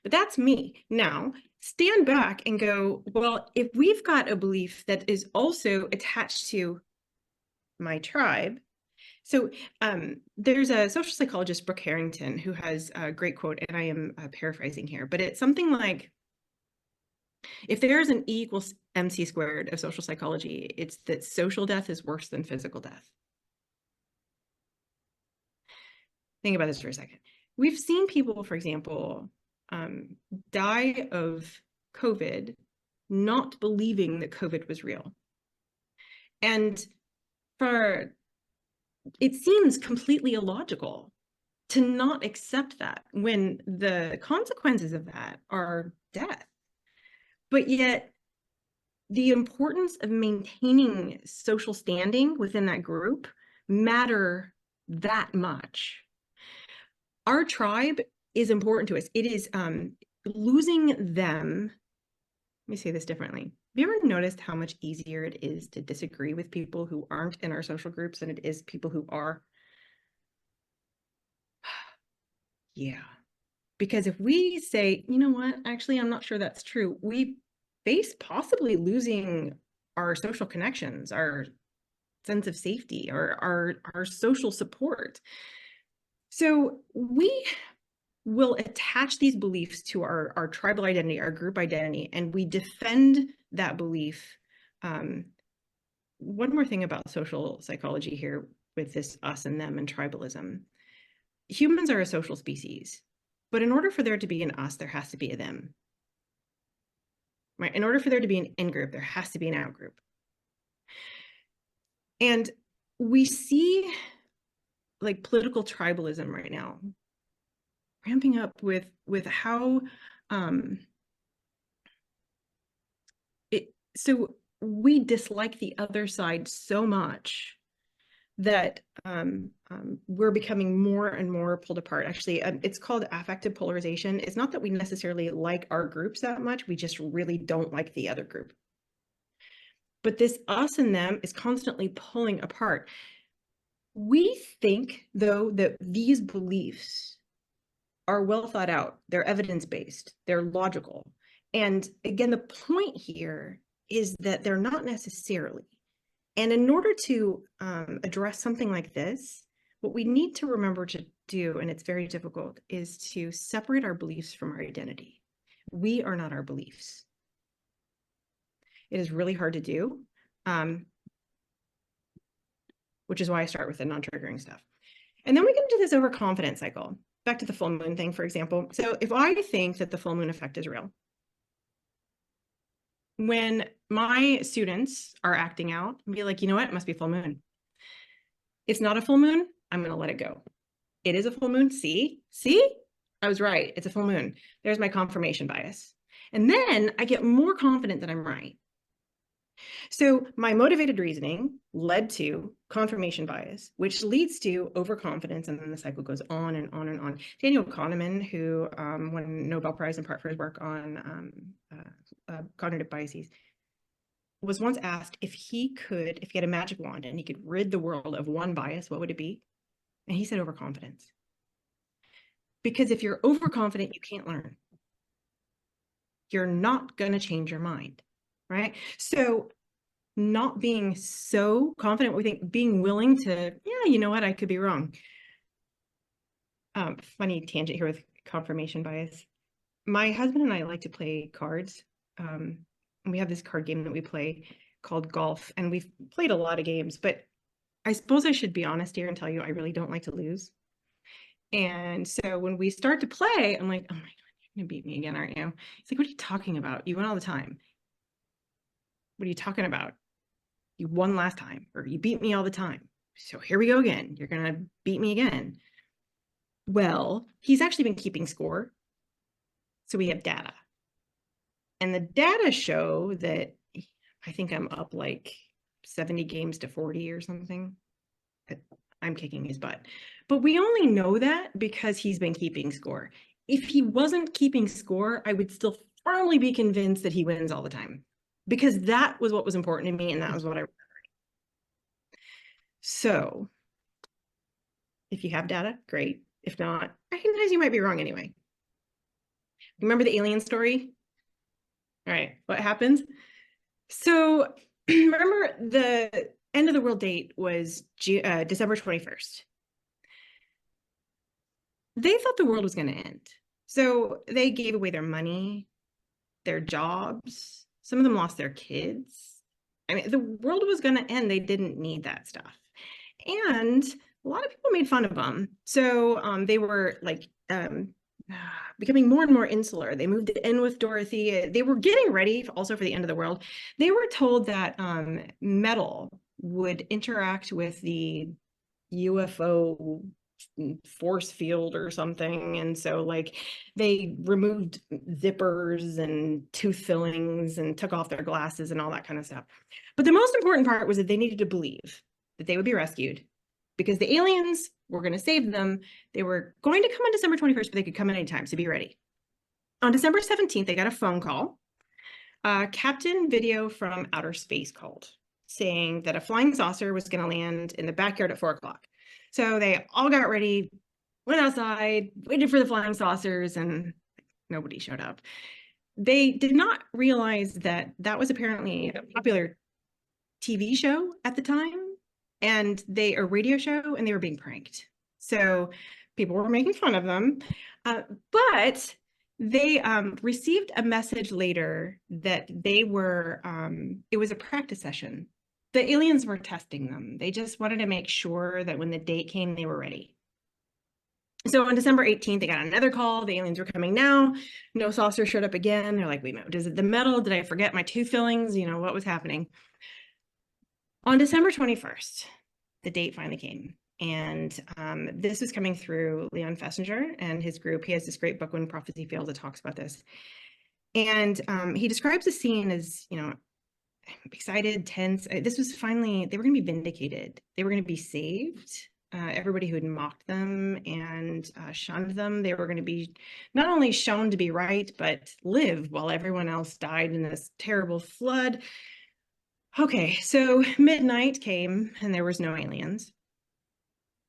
But that's me. Now, stand back and go, well, if we've got a belief that is also attached to my tribe. So there's a social psychologist, Brooke Harrington, who has a great quote, and I am paraphrasing here, but it's something like, if there's an E equals MC squared of social psychology, it's that social death is worse than physical death. Think about this for a second. We've seen people, for example, die of COVID, not believing that COVID was real. And it seems completely illogical to not accept that when the consequences of that are death. But yet, the importance of maintaining social standing within that group matter that much. Our tribe is important to us. It is losing them. Let me say this differently. Have you ever noticed how much easier it is to disagree with people who aren't in our social groups than it is people who are? Yeah. Because if we say, you know what, actually, I'm not sure that's true, we face possibly losing our social connections, our sense of safety, or our social support. So we will attach these beliefs to our tribal identity, our group identity, and we defend that belief. One more thing about social psychology here with this us and them and tribalism. Humans are a social species, but in order for there to be an us, there has to be a them. Right? In order for there to be an in-group, there has to be an out-group. And we see like political tribalism right now ramping up with how so we dislike the other side so much that we're becoming more and more pulled apart. Actually, it's called affective polarization. It's not that we necessarily like our groups that much, we just really don't like the other group. But this us and them is constantly pulling apart. We think, though, that these beliefs are well thought out, they're evidence-based, they're logical. And again, the point here is that they're not necessarily. And in order to address something like this, what we need to remember to do, and it's very difficult, is to separate our beliefs from our identity. We are not our beliefs. It is really hard to do, which is why I start with the non-triggering stuff. And then we get into this overconfidence cycle. Back to the full moon thing, for example. So if I think that the full moon effect is real, when my students are acting out, I'll be like, you know what, it must be full moon. It's not a full moon, I'm going to let it go. It is a full moon. See, I was right. It's a full moon. There's my confirmation bias. And then I get more confident that I'm right. So my motivated reasoning led to confirmation bias, which leads to overconfidence, and then the cycle goes on and on and on. Daniel Kahneman, who won a Nobel Prize in part for his work on cognitive biases, was once asked if he had a magic wand and he could rid the world of one bias, what would it be? And he said overconfidence. Because if you're overconfident, you can't learn. You're not going to change your mind, right? So not being so confident, we think being willing to, yeah, you know what, I could be wrong. Funny tangent here with confirmation bias. My husband and I like to play cards. And we have this card game that we play called golf, and we've played a lot of games, but I suppose I should be honest here and tell you I really don't like to lose. And so when we start to play, I'm like, oh my God, you're gonna beat me again, aren't you? He's like, what are you talking about? You win all the time. What are you talking about? You won last time, or you beat me all the time. So here we go again. You're gonna beat me again. Well, he's actually been keeping score. So we have data. And the data show that I think I'm up like 70 games to 40 or something. I'm kicking his butt. But we only know that because he's been keeping score. If he wasn't keeping score, I would still firmly be convinced that he wins all the time, because that was what was important to me, and that was what I remembered. So if you have data, great. If not, recognize you might be wrong anyway. Remember the alien story? All right, what happens? So remember the end of the world date was December 21st. They thought the world was going to end. So they gave away their money, their jobs. Some of them lost their kids. I mean, the world was going to end. They didn't need that stuff. And a lot of people made fun of them. So they were like becoming more and more insular. They moved in with Dorothy. They were getting ready also for the end of the world. They were told that metal would interact with the UFO force field or something, and so like they removed zippers and tooth fillings and took off their glasses and all that kind of stuff. But the most important part was that they needed to believe that they would be rescued, because the aliens were going to save them. They were going to come on December 21st, but they could come at any time, so be ready. On December 17th, they got a phone call. Captain Video from Outer Space called, saying that a flying saucer was going to land in the backyard at 4 o'clock. So they all got ready, went outside, waited for the flying saucers, and nobody showed up. They did not realize that that was apparently a popular TV show at the time, and a radio show, and they were being pranked. So people were making fun of them, but they received a message later that they were, it was a practice session. The aliens were testing them. They just wanted to make sure that when the date came, they were ready. So on December 18th, they got another call. The aliens were coming now. No saucer showed up again. They're like, wait a minute, is it the metal? Did I forget my tooth fillings? You know, what was happening? On December 21st, the date finally came. And this was coming through Leon Fessinger and his group. He has this great book, When Prophecy Fails, that talks about this. And he describes the scene as, you know, excited, tense. This was finally, they were going to be vindicated. They were going to be saved. Everybody who had mocked them and shunned them, they were going to be not only shown to be right, but live while everyone else died in this terrible flood. Okay, so midnight came and there was no aliens.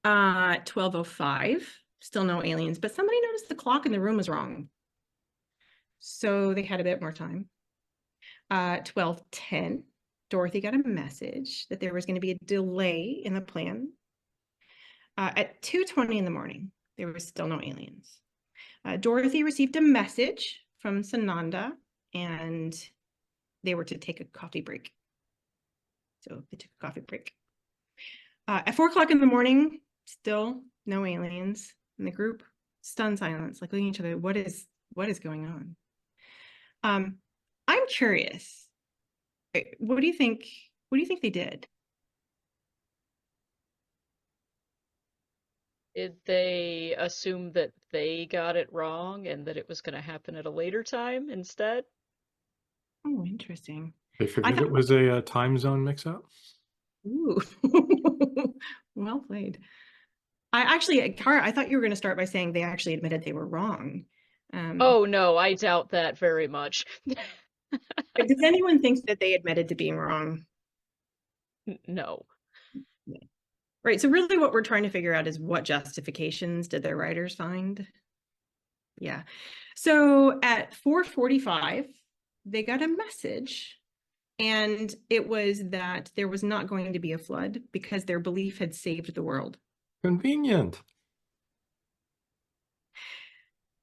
12:05, still no aliens, but somebody noticed the clock in the room was wrong. So they had a bit more time. 12:10, Dorothy got a message that there was going to be a delay in the plan. At 2:20 in the morning, there was still no aliens. Dorothy received a message from Sananda, and they were to take a coffee break. So they took a coffee break. At 4 o'clock in the morning, still no aliens in the group. Stunned silence, like looking at each other. What is going on? I'm curious. What do you think? What do you think they did? Did they assume that they got it wrong and that it was going to happen at a later time instead? Oh, interesting. They figured it was a time zone mix-up. Ooh, well played. Cara, I thought you were going to start by saying they actually admitted they were wrong. Oh no, I doubt that very much. Does anyone think that they admitted to being wrong? No. Right. So really what we're trying to figure out is what justifications did their writers find? Yeah. So at 4:45, they got a message, and it was that there was not going to be a flood because their belief had saved the world. Convenient.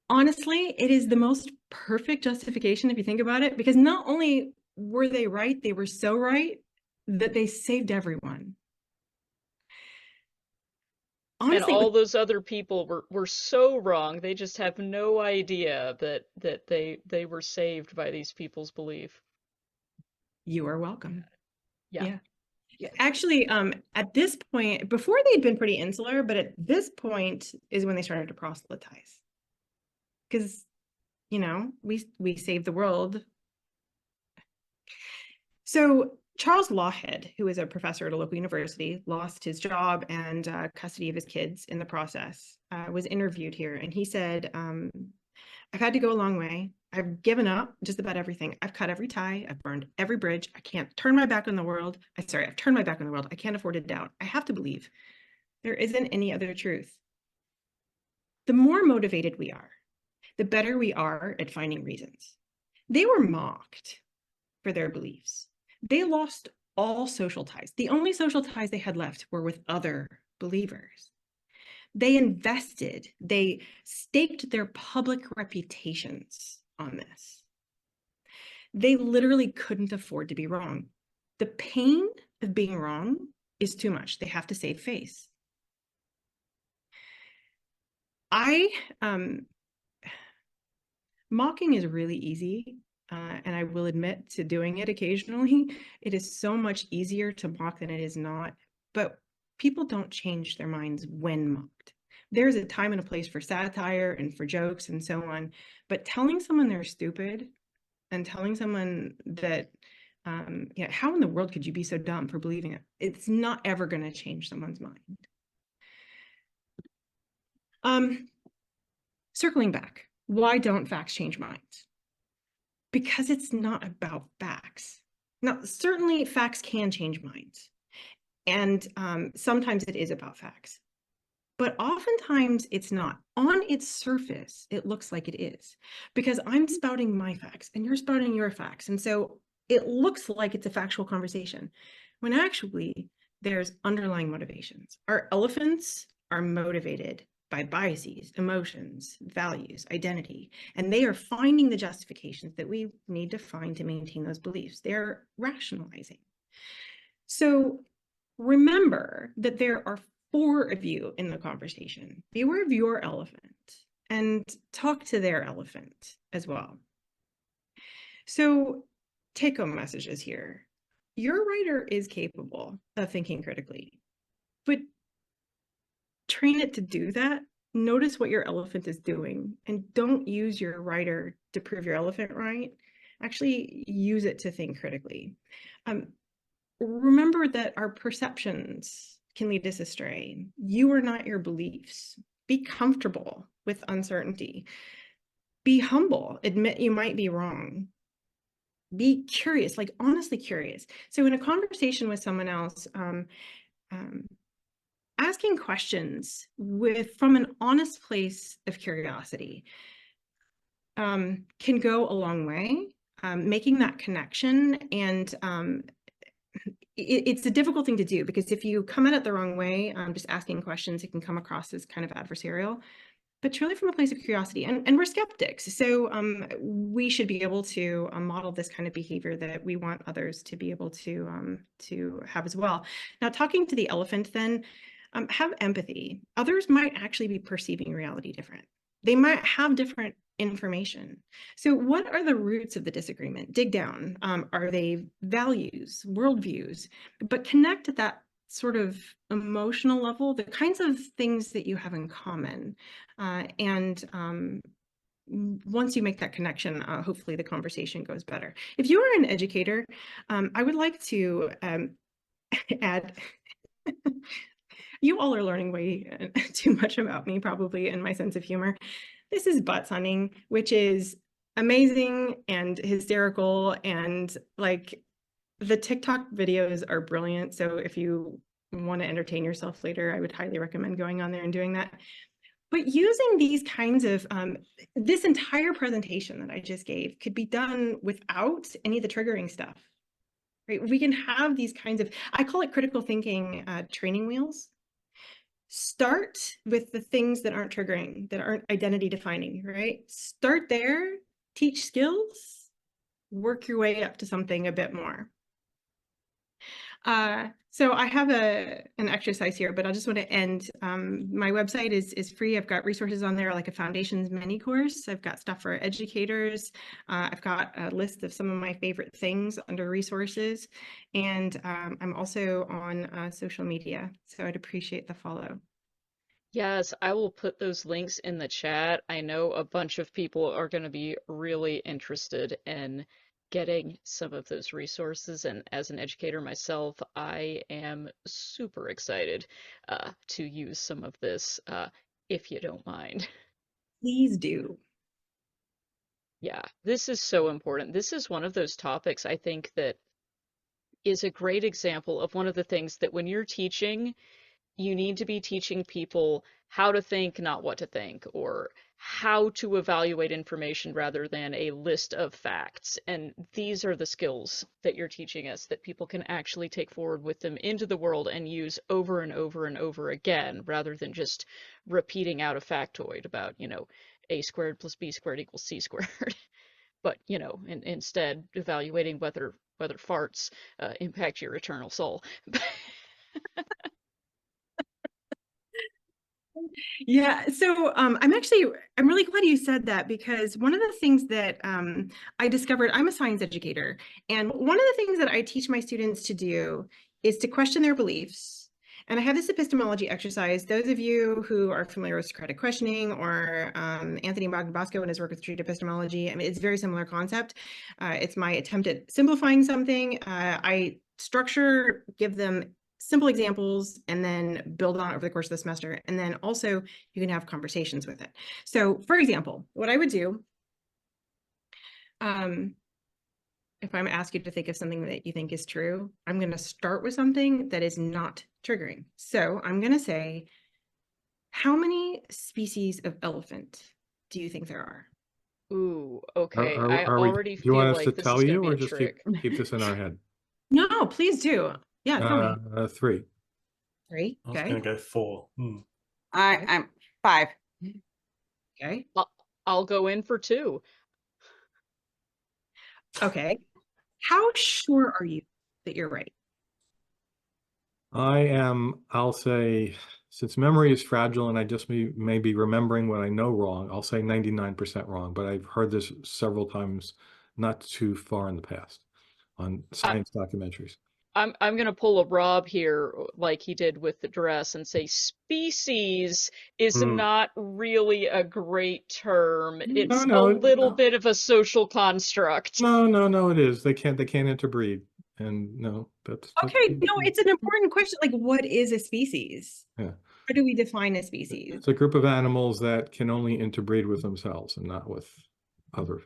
Honestly, it is the most perfect justification if you think about it, because not only were they right, they were so right that they saved everyone. Honestly, and all those other people were so wrong. They just have no idea that they were saved by these people's belief. you are welcome. Yeah. Actually, at this point, before they'd been pretty insular, but at this point is when they started to proselytize. Because, we saved the world. So Charles Lawhead, who is a professor at a local university, lost his job and custody of his kids in the process, was interviewed here. And he said, I've had to go a long way. I've given up just about everything. I've cut every tie. I've burned every bridge. I can't turn my back on the world. I've turned my back on the world. I can't afford to doubt. I have to believe. There isn't any other truth. The more motivated we are, the better we are at finding reasons. They were mocked for their beliefs. They lost all social ties. The only social ties they had left were with other believers. They invested, they staked their public reputations on this. They literally couldn't afford to be wrong. The pain of being wrong is too much. They have to save face. Mocking is really easy, and I will admit to doing it occasionally. It is so much easier to mock than it is not, but people don't change their minds when mocked. There's a time and a place for satire and for jokes and so on, but telling someone they're stupid and telling someone that, how in the world could you be so dumb for believing it? It's not ever going to change someone's mind. Circling back, why don't facts change minds? Because it's not about facts. Now, certainly facts can change minds, and sometimes it is about facts, but oftentimes it's not. On its surface, it looks like it is, because I'm spouting my facts and you're spouting your facts, and so it looks like it's a factual conversation, when actually there's underlying motivations. Our elephants are motivated by biases, emotions, values, identity, and they are finding the justifications that we need to find to maintain those beliefs. They're rationalizing. So remember that there are 4 of you in the conversation. Be aware of your elephant and talk to their elephant as well. So take-home messages here. Your writer is capable of thinking critically, but train it to do that. Notice what your elephant is doing, and don't use your writer to prove your elephant right. Actually use it to think critically. Remember that our perceptions can lead us astray. You are not your beliefs. Be comfortable with uncertainty. Be humble. Admit you might be wrong. Be curious, like honestly curious. So in a conversation with someone else, asking questions from an honest place of curiosity can go a long way. Making that connection, and it's a difficult thing to do, because if you come at it the wrong way, just asking questions, it can come across as kind of adversarial. But truly from a place of curiosity, and we're skeptics, so we should be able to model this kind of behavior that we want others to be able to have as well. Now, talking to the elephant, then, have empathy. Others might actually be perceiving reality different. They might have different information. So what are the roots of the disagreement? Dig down. Are they values, worldviews? But connect at that sort of emotional level, the kinds of things that you have in common. Once you make that connection, hopefully the conversation goes better. If you are an educator, I would like to add, you all are learning way too much about me, probably, and my sense of humor. This is butts hunting, which is amazing and hysterical, and like the TikTok videos are brilliant. So if you want to entertain yourself later, I would highly recommend going on there and doing that. But using these kinds of, this entire presentation that I just gave could be done without any of the triggering stuff, right? We can have these kinds of, I call it critical thinking training wheels. Start with the things that aren't triggering, that aren't identity defining, right? Start there, teach skills, work your way up to something a bit more. So I have an exercise here, but I just want to end. My website is free. I've got resources on there, like a foundations mini course. I've got stuff for educators. I've got a list of some of my favorite things under resources. And I'm also on social media, so I'd appreciate the follow. Yes, I will put those links in the chat. I know a bunch of people are going to be really interested in getting some of those resources. And as an educator myself, I am super excited to use some of this, if you don't mind. Please do. Yeah, this is so important. This is one of those topics I think that is a great example of one of the things that when you're teaching, you need to be teaching people how to think, not what to think, or how to evaluate information rather than a list of facts. And these are the skills that you're teaching us that people can actually take forward with them into the world and use over and over and over again, rather than just repeating out a factoid about, a squared plus b squared equals c squared. But, instead evaluating whether farts impact your eternal soul. Yeah, so I'm really glad you said that, because one of the things that I discovered, I'm a science educator, and one of the things that I teach my students to do is to question their beliefs. And I have this epistemology exercise. Those of you who are familiar with Socratic questioning, or Anthony Bosco and his work with street epistemology, I mean, it's a very similar concept. It's my attempt at simplifying something. I structure, give them simple examples, and then build on it over the course of the semester. And then also you can have conversations with it. So for example, what I would do, if I'm asked you to think of something that you think is true, I'm going to start with something that is not triggering. So I'm going to say, how many species of elephant do you think there are? Ooh, okay. I Do already you want feel us to like this tell is going you, to be or a just trick. keep this in our head? No, please do. Yeah, tell me. 3. 3. I was Okay. going to go 4. I'm 5. Okay. I'll go in for 2. Okay. How sure are you that you're right? I'll say, since memory is fragile and I just may be remembering what I know wrong, I'll say 99% wrong, but I've heard this several times, not too far in the past, on science documentaries. I'm gonna pull a Rob here, like he did with the dress, and say species is Hmm. not really a great term. It's a no, little no. bit of a social construct. No, it is. They can't interbreed. And no, that's Okay, no, it's an important question. Like, what is a species? yeah. How do we define a species? It's a group of animals that can only interbreed with themselves and not with others.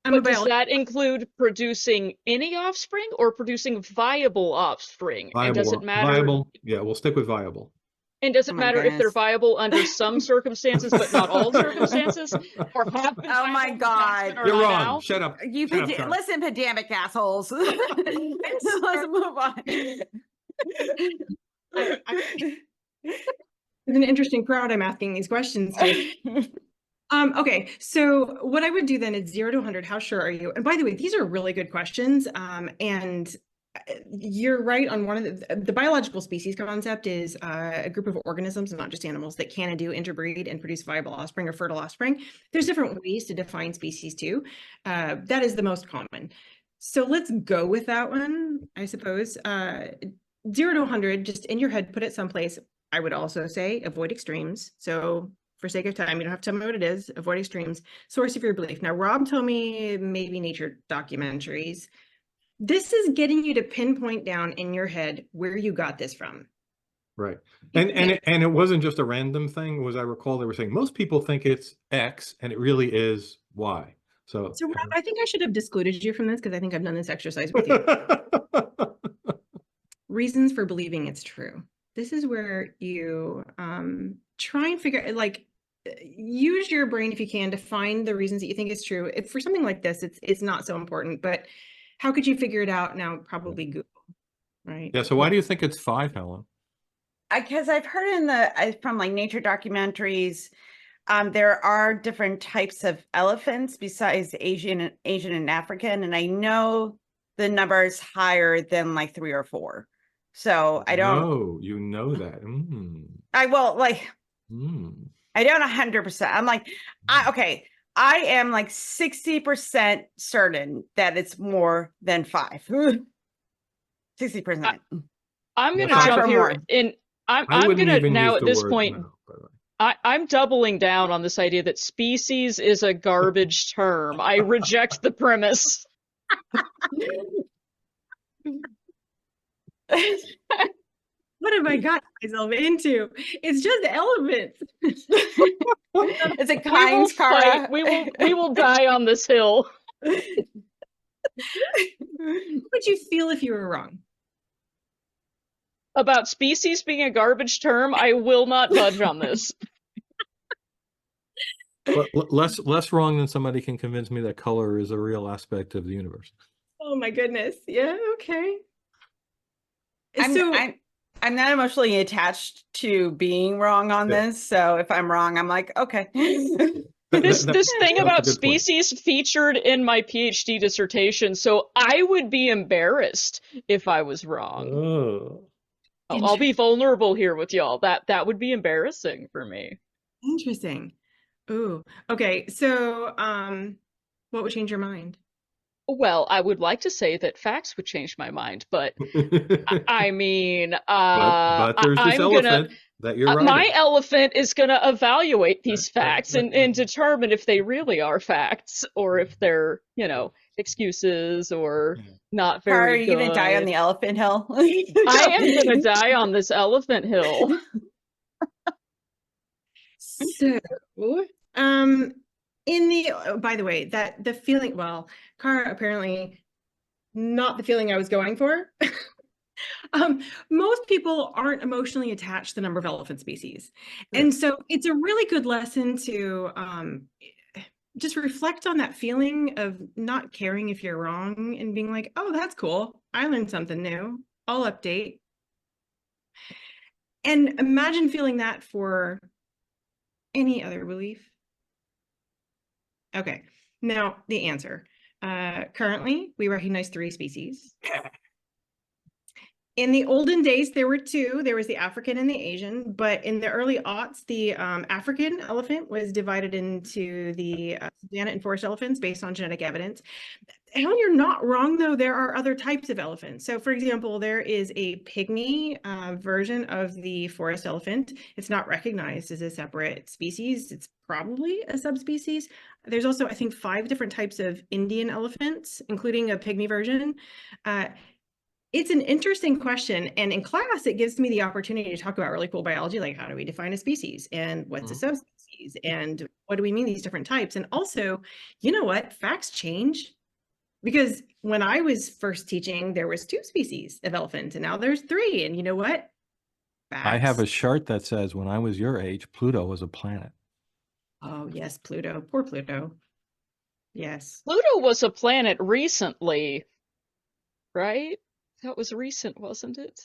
I'm a But does biologist. that include producing any offspring or producing viable offspring? And does it matter? Viable. Yeah, we'll stick with viable. And does Oh it my matter if they're goodness. viable under some circumstances, but not all circumstances, or have been Oh my viable God. or You're not wrong. now? Shut up. You Shut up, Carl. listen, pandemic assholes. Let's move on. It's an interesting crowd I'm asking these questions to. Okay, so what I would do then is 0 to 100. How sure are you? And by the way, these are really good questions. And you're right on one of the biological species concept is a group of organisms, not just animals, that can and do interbreed and produce viable offspring or fertile offspring. There's different ways to define species too. That is the most common. So let's go with that one, I suppose. 0 to 100, just in your head, put it someplace. I would also say avoid extremes. So for sake of time, you don't have to tell me what it is. Avoid extremes. Source of your belief. Now, Rob told me maybe nature documentaries. This is getting you to pinpoint down in your head where you got this from. Right. And it wasn't just a random thing. As I recall, they were saying most people think it's X and it really is Y. So Rob, I think I should have discluded you from this because I think I've done this exercise with you. Reasons for believing it's true. This is where you try and figure, like, use your brain if you can to find the reasons that you think it's true. If for something like this, it's not so important, but how could you figure it out? Now, probably Google, right? Yeah. So why do you think it's 5, Helen? Because I've heard from like nature documentaries, there are different types of elephants besides Asian and African, and I know the number is higher than like 3 or 4. So I don't. Oh, you know that. Mm. I will like. Mm. I don't 100%. I'm like, okay. I am like 60% certain that it's more than 5. 60%. I'm going to Yeah, jump here more. in. I I'm wouldn't going to even now use at the this word point. no, by the way. I'm doubling down on this idea that species is a garbage term. I reject the premise. What have I got myself into? It's just elephants. It's a kind Kara. We will die on this hill. How would you feel if you were wrong? About species being a garbage term, I will not budge on this. But less wrong than somebody can convince me that color is a real aspect of the universe. Oh my goodness. Yeah, okay. I'm not emotionally attached to being wrong on this. So if I'm wrong, I'm like, okay. This thing about species featured in my PhD dissertation, so I would be embarrassed if I was wrong. Oh. I'll be vulnerable here with y'all. That would be embarrassing for me. Interesting. Ooh. Okay. So, what would change your mind? Well, I would like to say that facts would change my mind, but I mean, but there's this elephant that you're riding. My elephant is gonna evaluate these facts and determine if they really are facts or if they're, excuses or not very good. Are you gonna die on the elephant hill? I am gonna die on this elephant hill. So, by the way, that the feeling, well, Kara, apparently not the feeling I was going for. Most people aren't emotionally attached to the number of elephant species. Yeah. And so it's a really good lesson to just reflect on that feeling of not caring if you're wrong and being like, oh, that's cool. I learned something new. I'll update. And imagine feeling that for any other belief. Okay, now the answer. Currently, we recognize 3 species. In the olden days, there were two. There was the African and the Asian, but in the early aughts, the African elephant was divided into the savanna and forest elephants based on genetic evidence. And you're not wrong, though. There are other types of elephants. So, for example, there is a pygmy version of the forest elephant. It's not recognized as a separate species. It's probably a subspecies. There's also, I think, 5 different types of Indian elephants, including a pygmy version. It's an interesting question. And in class, it gives me the opportunity to talk about really cool biology, like how do we define a species and what's a subspecies and what do we mean these different types? And also, you know what? Facts change. Because when I was first teaching, there was 2 species of elephant, and now there's 3. And you know what? I have a Facts. chart that says when I was your age, Pluto was a planet. Oh, yes, Pluto. Poor Pluto. Yes. Pluto was a planet recently, right? That was recent, wasn't it?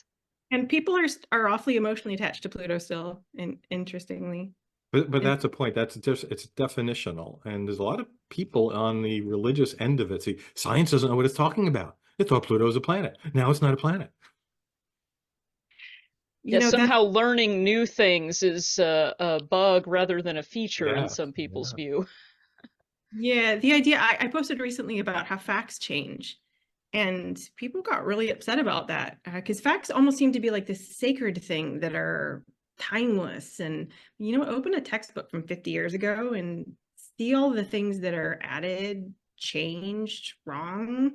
And people are awfully emotionally attached to Pluto still, and interestingly. But that's a point. That's just, it's definitional. And there's a lot of people on the religious end of it. See, science doesn't know what it's talking about. It thought Pluto was a planet. Now it's not a planet. You know, somehow learning new things is a bug rather than a feature in Yeah, some people's yeah. view. Yeah, the idea I posted recently about how facts change, and people got really upset about that because facts almost seem to be like this sacred thing that are timeless. And you know, open a textbook from 50 years ago and see all the things that are added, changed, wrong.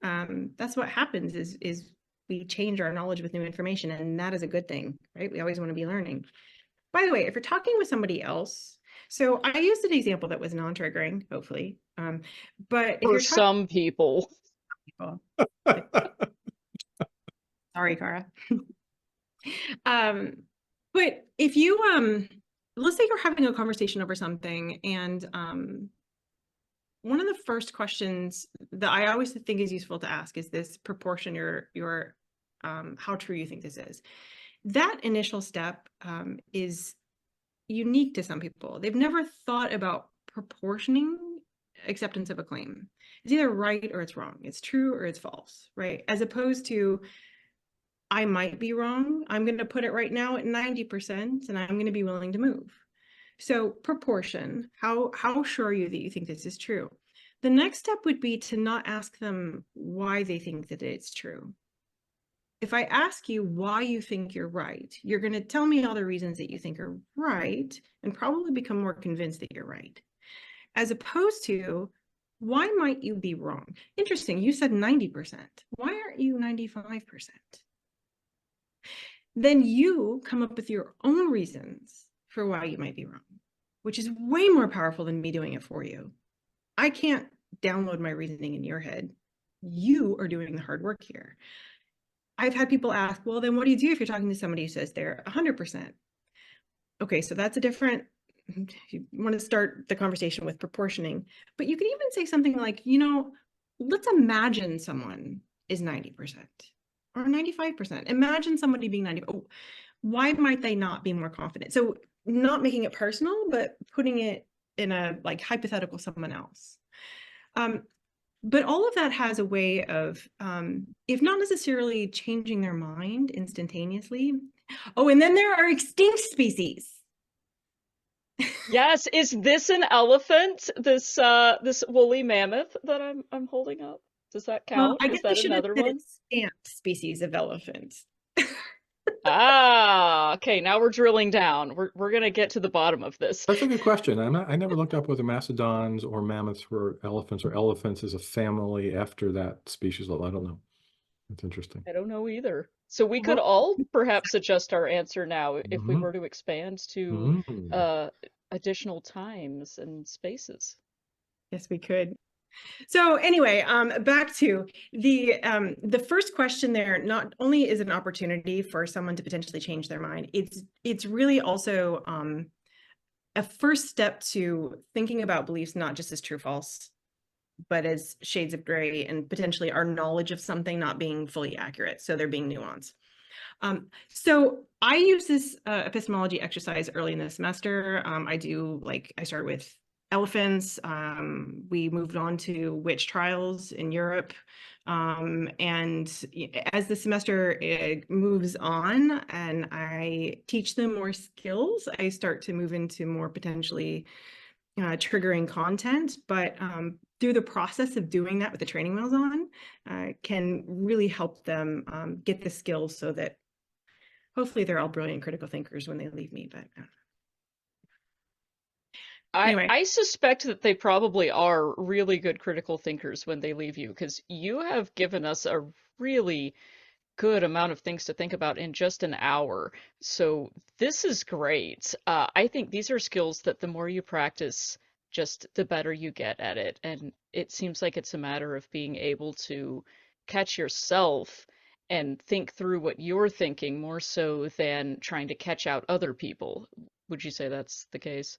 That's what happens is we change our knowledge with new information, and that is a good thing, right? We always want to be learning. By the way, if you're talking with somebody else, so I used an example that was non-triggering, hopefully. But if For you're some people. talking sorry, Cara. But if you let's say you're having a conversation over something, and one of the first questions that I always think is useful to ask is this: proportion your how true you think this is. That initial step is unique to some people. They've never thought about proportioning acceptance of a claim. It's either right or it's wrong. It's true or it's false, right? As opposed to, I might be wrong. I'm going to put it right now at 90%, and I'm going to be willing to move. So proportion, how sure are you that you think this is true? The next step would be to not ask them why they think that it's true. If I ask you why you think you're right, you're going to tell me all the reasons that you think are right and probably become more convinced that you're right. As opposed to, why might you be wrong? Interesting, you said 90%. Why aren't you 95%? Then you come up with your own reasons for why you might be wrong, which is way more powerful than me doing it for you. I can't download my reasoning in your head. You are doing the hard work here. I've had people ask, well, then what do you do if you're talking to somebody who says they're 100%? Okay, so that's a different, you want to start the conversation with proportioning, but you can even say something like, you know, let's imagine someone is 90% or 95%. Imagine somebody being 90. Oh, why might they not be more confident? So not making it personal, but putting it in a like hypothetical someone else. But all of that has a way of, if not necessarily changing their mind instantaneously. Oh, and then there are extinct species. Yes, is this an elephant? This woolly mammoth that I'm holding up? Does that count? I Is guess that I should have another said one? extinct species of elephants. Ah, okay, now we're drilling down. We're gonna get to the bottom of this. That's a good question. I never looked up whether mastodons or mammoths were elephants or elephants is a family after that species level. I don't know. That's interesting. I don't know either. So we could all perhaps adjust our answer now if we were to expand to additional times and spaces. Yes, we could. So anyway, back to the first question there. Not only is it an opportunity for someone to potentially change their mind, it's really also a first step to thinking about beliefs not just as true false, but as shades of gray and potentially our knowledge of something not being fully accurate. So they're being nuanced. So I use this epistemology exercise early in the semester. I start with elephants. We moved on to witch trials in Europe As the semester moves on and I teach them more skills, I start to move into more potentially triggering content. But through the process of doing that with the training wheels on, can really help them get the skills so that hopefully they're all brilliant critical thinkers when they leave me. But anyway. I suspect that they probably are really good critical thinkers when they leave you, because you have given us a really good amount of things to think about in just an hour. So this is great. I think these are skills that the more you practice, just the better you get at it. And it seems like it's a matter of being able to catch yourself and think through what you're thinking more so than trying to catch out other people. Would you say that's the case?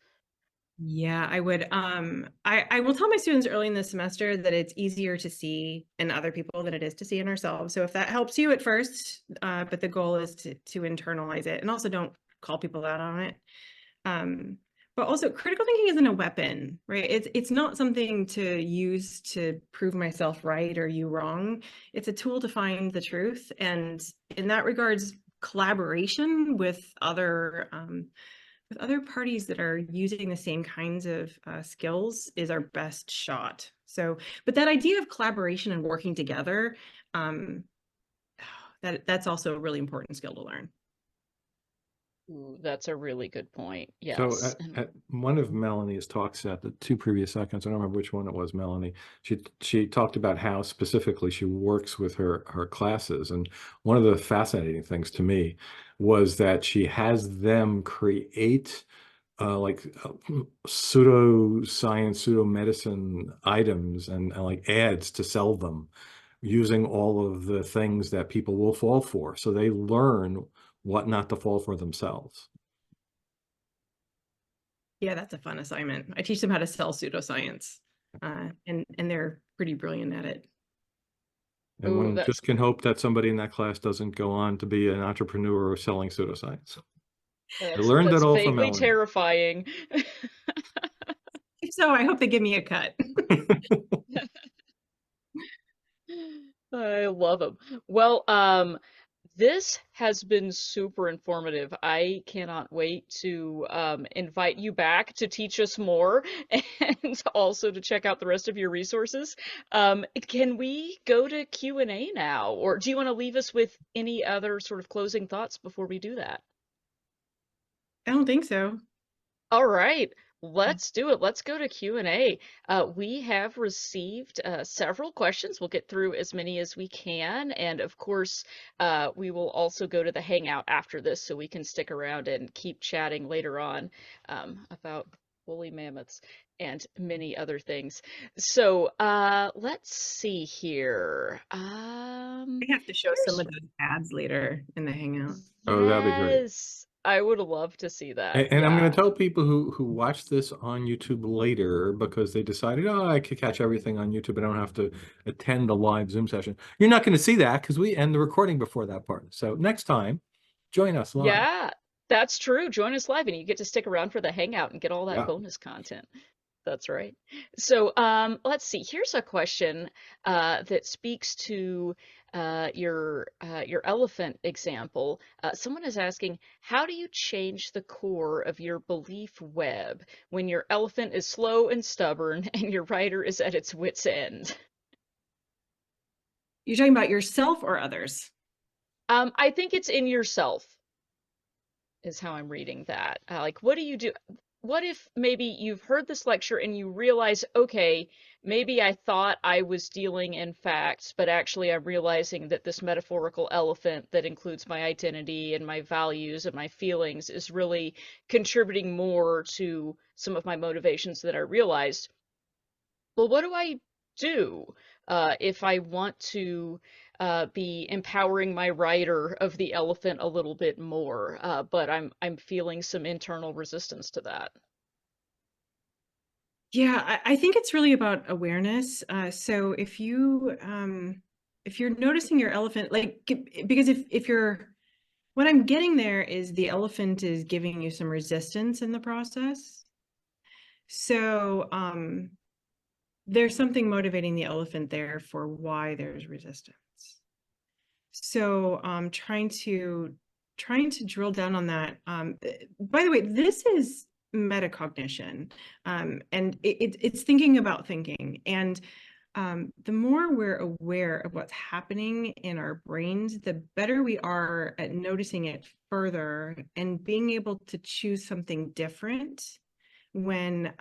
Yeah, I would. I will tell my students early in the semester that it's easier to see in other people than it is to see in ourselves. So if that helps you at first, but the goal is to internalize it, and also don't call people out on it. But also, critical thinking isn't a weapon, right? It's not something to use to prove myself right or you wrong. It's a tool to find the truth, and in that regards, collaboration with other parties that are using the same kinds of skills is our best shot. So, but that idea of collaboration and working together, that's also a really important skill to learn. Ooh, that's a really good point. So Yes. at one of Melanie's talks at the two previous seconds, I don't remember which one it was, Melanie, she talked about how specifically she works with her classes. And one of the fascinating things to me was that she has them create pseudo-science, pseudo-medicine items and like ads to sell them using all of the things that people will fall for. So they learn what not to fall for themselves. Yeah, that's a fun assignment. I teach them how to sell pseudoscience, and they're pretty brilliant at it. And Ooh, one that's just can hope that somebody in that class doesn't go on to be an entrepreneur or selling pseudoscience. I learned that all from vaguely Melanie. terrifying. So I hope they give me a cut. I love them. Well, this has been super informative. I cannot wait to invite you back to teach us more and also to check out the rest of your resources. Can we go to Q&A now, or do you want to leave us with any other sort of closing thoughts before we do that? I don't think so. All right, let's do it. Let's go to Q&A. We have received several questions. We'll get through as many as we can. And of course, we will also go to the Hangout after this so we can stick around and keep chatting later on about woolly mammoths and many other things. So let's see here. I have to show some of those ads later in the Hangout. Oh, that'd be great. Yes, I would love to see that. And I'm going Yeah. to tell people who watch this on YouTube later because they decided, oh, I could catch everything on YouTube. I don't have to attend a live Zoom session. You're not going to see that because we end the recording before that part. So next time, join us live. Yeah, that's true. Join us live and you get to stick around for the Hangout and get all that Yeah. bonus content. That's right. So let's see. Here's a question that speaks to your elephant example. Someone is asking, how do you change the core of your belief web when your elephant is slow and stubborn and your rider is at its wit's end? You're talking about yourself or others? I think it's in yourself, is how I'm reading that. Like, what do you do? What if maybe you've heard this lecture and you realize, okay, maybe I thought I was dealing in facts, but actually I'm realizing that this metaphorical elephant that includes my identity and my values and my feelings is really contributing more to some of my motivations than I realized. Well, what do I do if I want to be empowering my rider of the elephant a little bit more, but I'm feeling some internal resistance to that? Yeah, I think it's really about awareness. So if you're noticing your elephant, because if you're, what I'm getting there is the elephant is giving you some resistance in the process. So there's something motivating the elephant there for why there's resistance. So trying to drill down on that. By the way, this is metacognition, and it's thinking about thinking. And the more we're aware of what's happening in our brains, the better we are at noticing it further and being able to choose something different when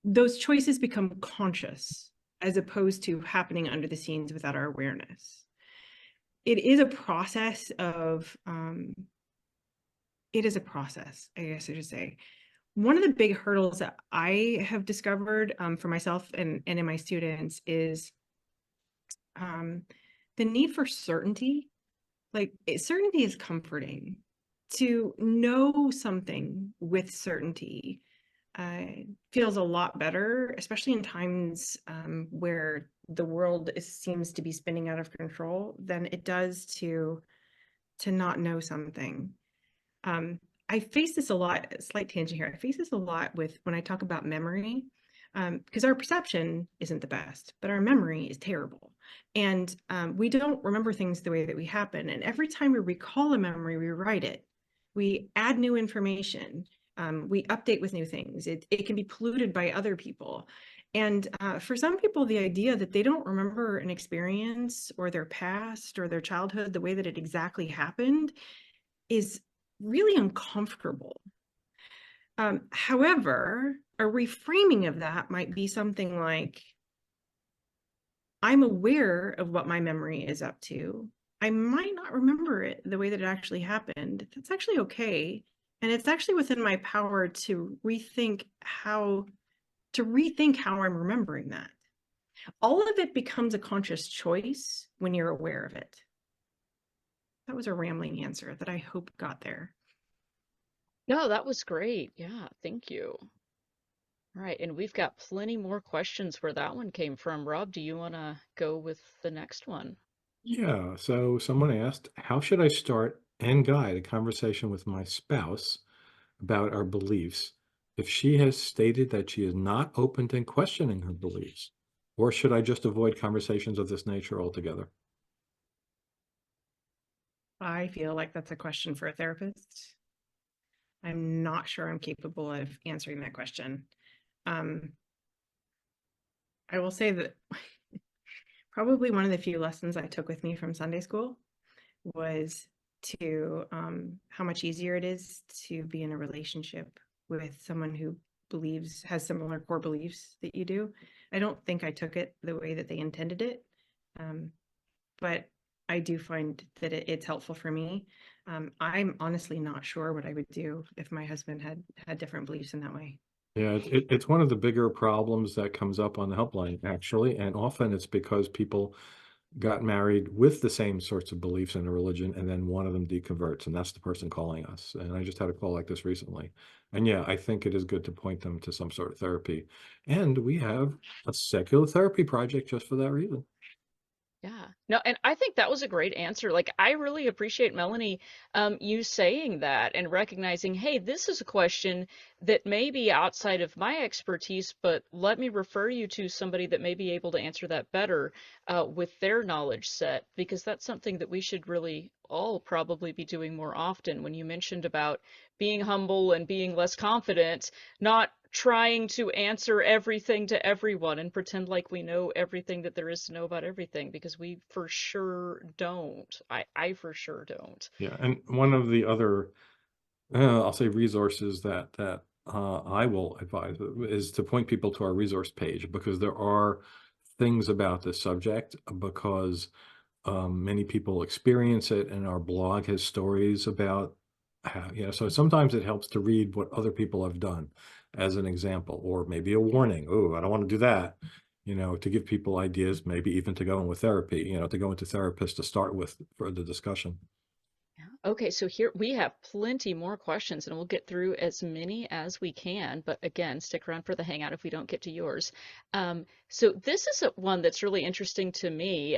those choices become conscious as opposed to happening under the scenes without our awareness. It is a process of, I guess I should say. One of the big hurdles that I have discovered for myself and in my students is the need for certainty. Like certainty is comforting. To know something with certainty feels a lot better, especially in times where the world seems to be spinning out of control, than it does to not know something. I face this a lot, slight tangent here. I face this a lot with when I talk about memory, because our perception isn't the best, but our memory is terrible. And we don't remember things the way that we happen. And every time we recall a memory, we write it. We add new information. We update with new things. It can be polluted by other people. And for some people, the idea that they don't remember an experience or their past or their childhood the way that it exactly happened is really uncomfortable. However, a reframing of that might be something like, I'm aware of what my memory is up to. I might not remember it the way that it actually happened. That's actually okay. And it's actually within my power to rethink how I'm remembering that. All of it becomes a conscious choice when you're aware of it. That was a rambling answer that I hope got there. No, that was great. Yeah, thank you. All right, and we've got plenty more questions where that one came from. Rob, do you want to go with the next one? Yeah, so someone asked, how should I start and guide a conversation with my spouse about our beliefs if she has stated that she is not open to questioning her beliefs? Or should I just avoid conversations of this nature altogether? I feel like that's a question for a therapist. I'm not sure I'm capable of answering that question. I will say that probably one of the few lessons I took with me from Sunday school was to how much easier it is to be in a relationship with someone who has similar core beliefs that you do. I don't think I took it the way that they intended it, but I do find that it's helpful for me. I'm honestly not sure what I would do if my husband had different beliefs in that way. Yeah, it's one of the bigger problems that comes up on the helpline, actually. And often it's because people got married with the same sorts of beliefs in a religion, and then one of them deconverts, and that's the person calling us. And I just had a call like this recently. And yeah, I think it is good to point them to some sort of therapy. And we have a secular therapy project just for that reason. Yeah. No, and I think that was a great answer. Like, I really appreciate, Melanie, you saying that and recognizing, hey, this is a question that may be outside of my expertise, but let me refer you to somebody that may be able to answer that better with their knowledge set, because that's something that we should really all probably be doing more often. When you mentioned about being humble and being less confident, not trying to answer everything to everyone and pretend like we know everything that there is to know about everything, because we for sure don't. I for sure don't. Yeah, and one of the other, I'll say resources that I will advise is to point people to our resource page, because there are things about this subject, because many people experience it, and our blog has stories about how, so sometimes it helps to read what other people have done as an example, or maybe a warning. Oh, I don't want to do that, to give people ideas, maybe even to go in with therapy, to go into therapists to start with for the discussion. Okay, so here we have plenty more questions, and we'll get through as many as we can. But again, stick around for the hangout if we don't get to yours. So this is one that's really interesting to me.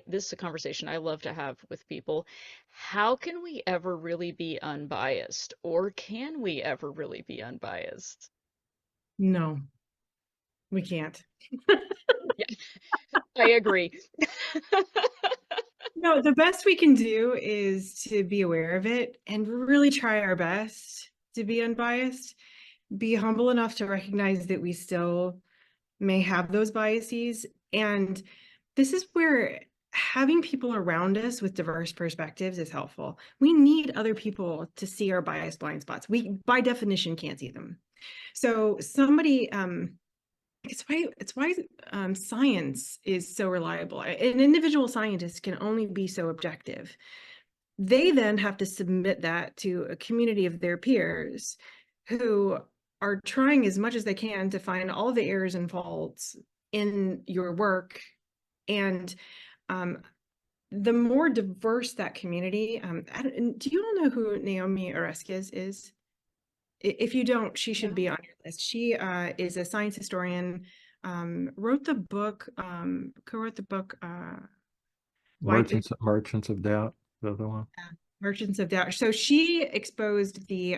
This is a conversation I love to have with people. How can we ever really be unbiased, or can we ever really be unbiased? No. We can't. Yeah, I agree. No, the best we can do is to be aware of it and really try our best to be unbiased. Be humble enough to recognize that we still may have those biases. And this is where having people around us with diverse perspectives is helpful. We need other people to see our bias blind spots. We, by definition, can't see them. So somebody, it's why science is so reliable. An individual scientist can only be so objective. They then have to submit that to a community of their peers who are trying as much as they can to find all the errors and faults in your work. And the more diverse that community, do you all know who Naomi Oreskes is? If you don't, she should be on your list. She is a science historian, wrote the book, co-wrote the book, Merchants of Doubt, the other one. Merchants of Doubt. So she exposed the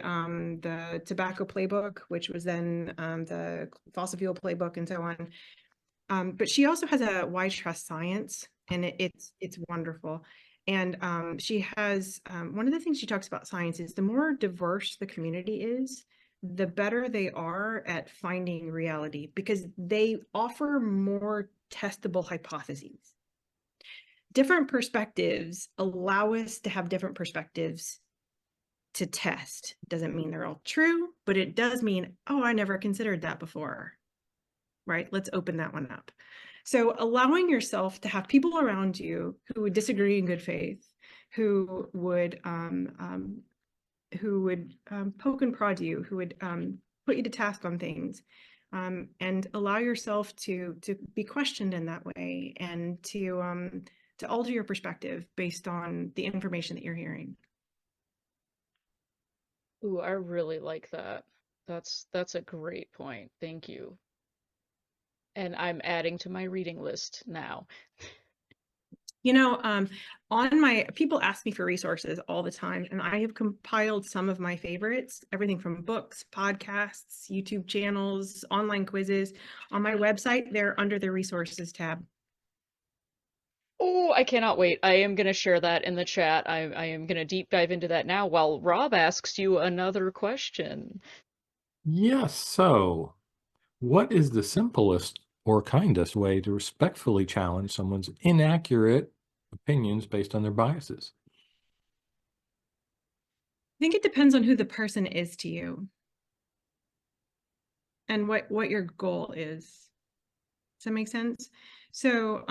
tobacco playbook, which was then the fossil fuel playbook and so on. But she also has a Why Trust Science, and it's wonderful. And she has one of the things she talks about science is the more diverse the community is, the better they are at finding reality because they offer more testable hypotheses. Different perspectives allow us to have different perspectives to test. Doesn't mean they're all true, but it does mean, oh, I never considered that before, right? Let's open that one up. So allowing yourself to have people around you who would disagree in good faith, who would poke and prod you, who would put you to task on things, and allow yourself to be questioned in that way and to alter your perspective based on the information that you're hearing. Ooh, I really like that. That's a great point. Thank you. And I'm adding to my reading list now. You know, on my, people ask me for resources all the time, and I have compiled some of my favorites, everything from books, podcasts, YouTube channels, online quizzes. On my website, they're under the resources tab. Oh, I cannot wait. I am going to share that in the chat. I am going to deep dive into that now while Rob asks you another question. Yes. So, what is the simplest or kindest way to respectfully challenge someone's inaccurate opinions based on their biases? I think it depends on who the person is to you and what your goal is. Does that make sense? So,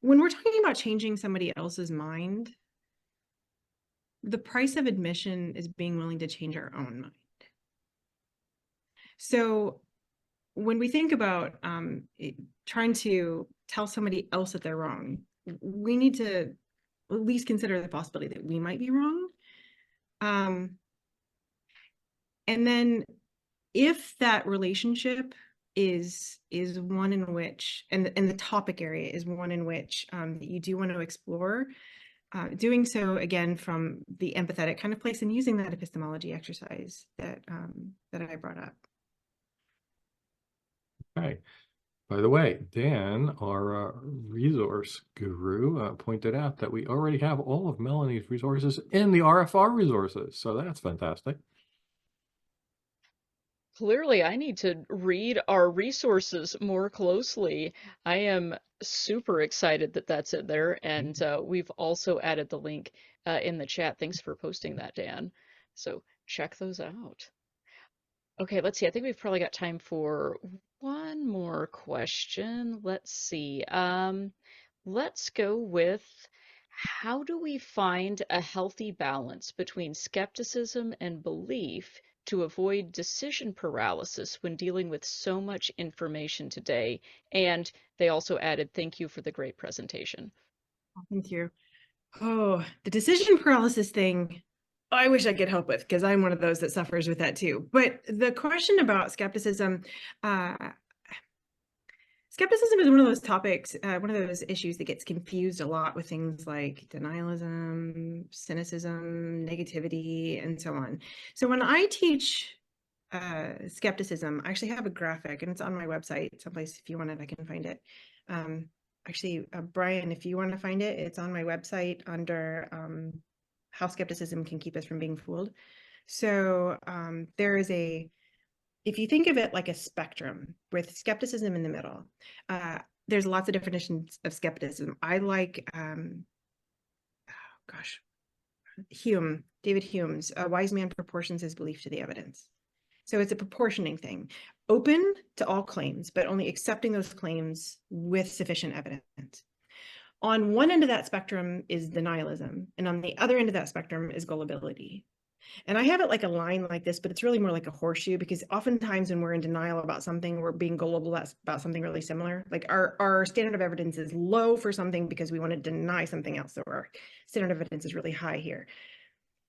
when we're talking about changing somebody else's mind, the price of admission is being willing to change our own mind. So when we think about trying to tell somebody else that they're wrong, we need to at least consider the possibility that we might be wrong. And then if that relationship is one in which, and the topic area is one in which that you do want to explore, doing so again from the empathetic kind of place and using that epistemology exercise that I brought up. Okay. By the way, Dan, our resource guru, pointed out that we already have all of Melanie's resources in the RFR resources. So that's fantastic. Clearly, I need to read our resources more closely. I am super excited that that's in there, and we've also added the link in the chat. Thanks for posting that, Dan. So check those out. Okay, let's see. I think we've probably got time for one more question. Let's see. Let's go with how do we find a healthy balance between skepticism and belief to avoid decision paralysis when dealing with so much information today? And they also added, thank you for the great presentation. Thank you. Oh, the decision paralysis thing, I wish I could help with because I'm one of those that suffers with that too. But the question about skepticism, skepticism is one of those topics, one of those issues that gets confused a lot with things like denialism, cynicism, negativity, and so on. So when I teach skepticism. I actually have a graphic, and it's on my website someplace. If you want it, I can find it. Actually, Brian, if you want to find it, it's on my website under how skepticism can keep us from being fooled. So there is if you think of it like a spectrum with skepticism in the middle, there's lots of definitions of skepticism. I like, David Hume's A Wise Man Proportions His Belief to the Evidence. So it's a proportioning thing, open to all claims, but only accepting those claims with sufficient evidence. On one end of that spectrum is denialism, and on the other end of that spectrum is gullibility. And I have it like a line like this, but it's really more like a horseshoe, because oftentimes when we're in denial about something, we're being gullible about something really similar. Like our standard of evidence is low for something because we want to deny something else. So our standard of evidence is really high here.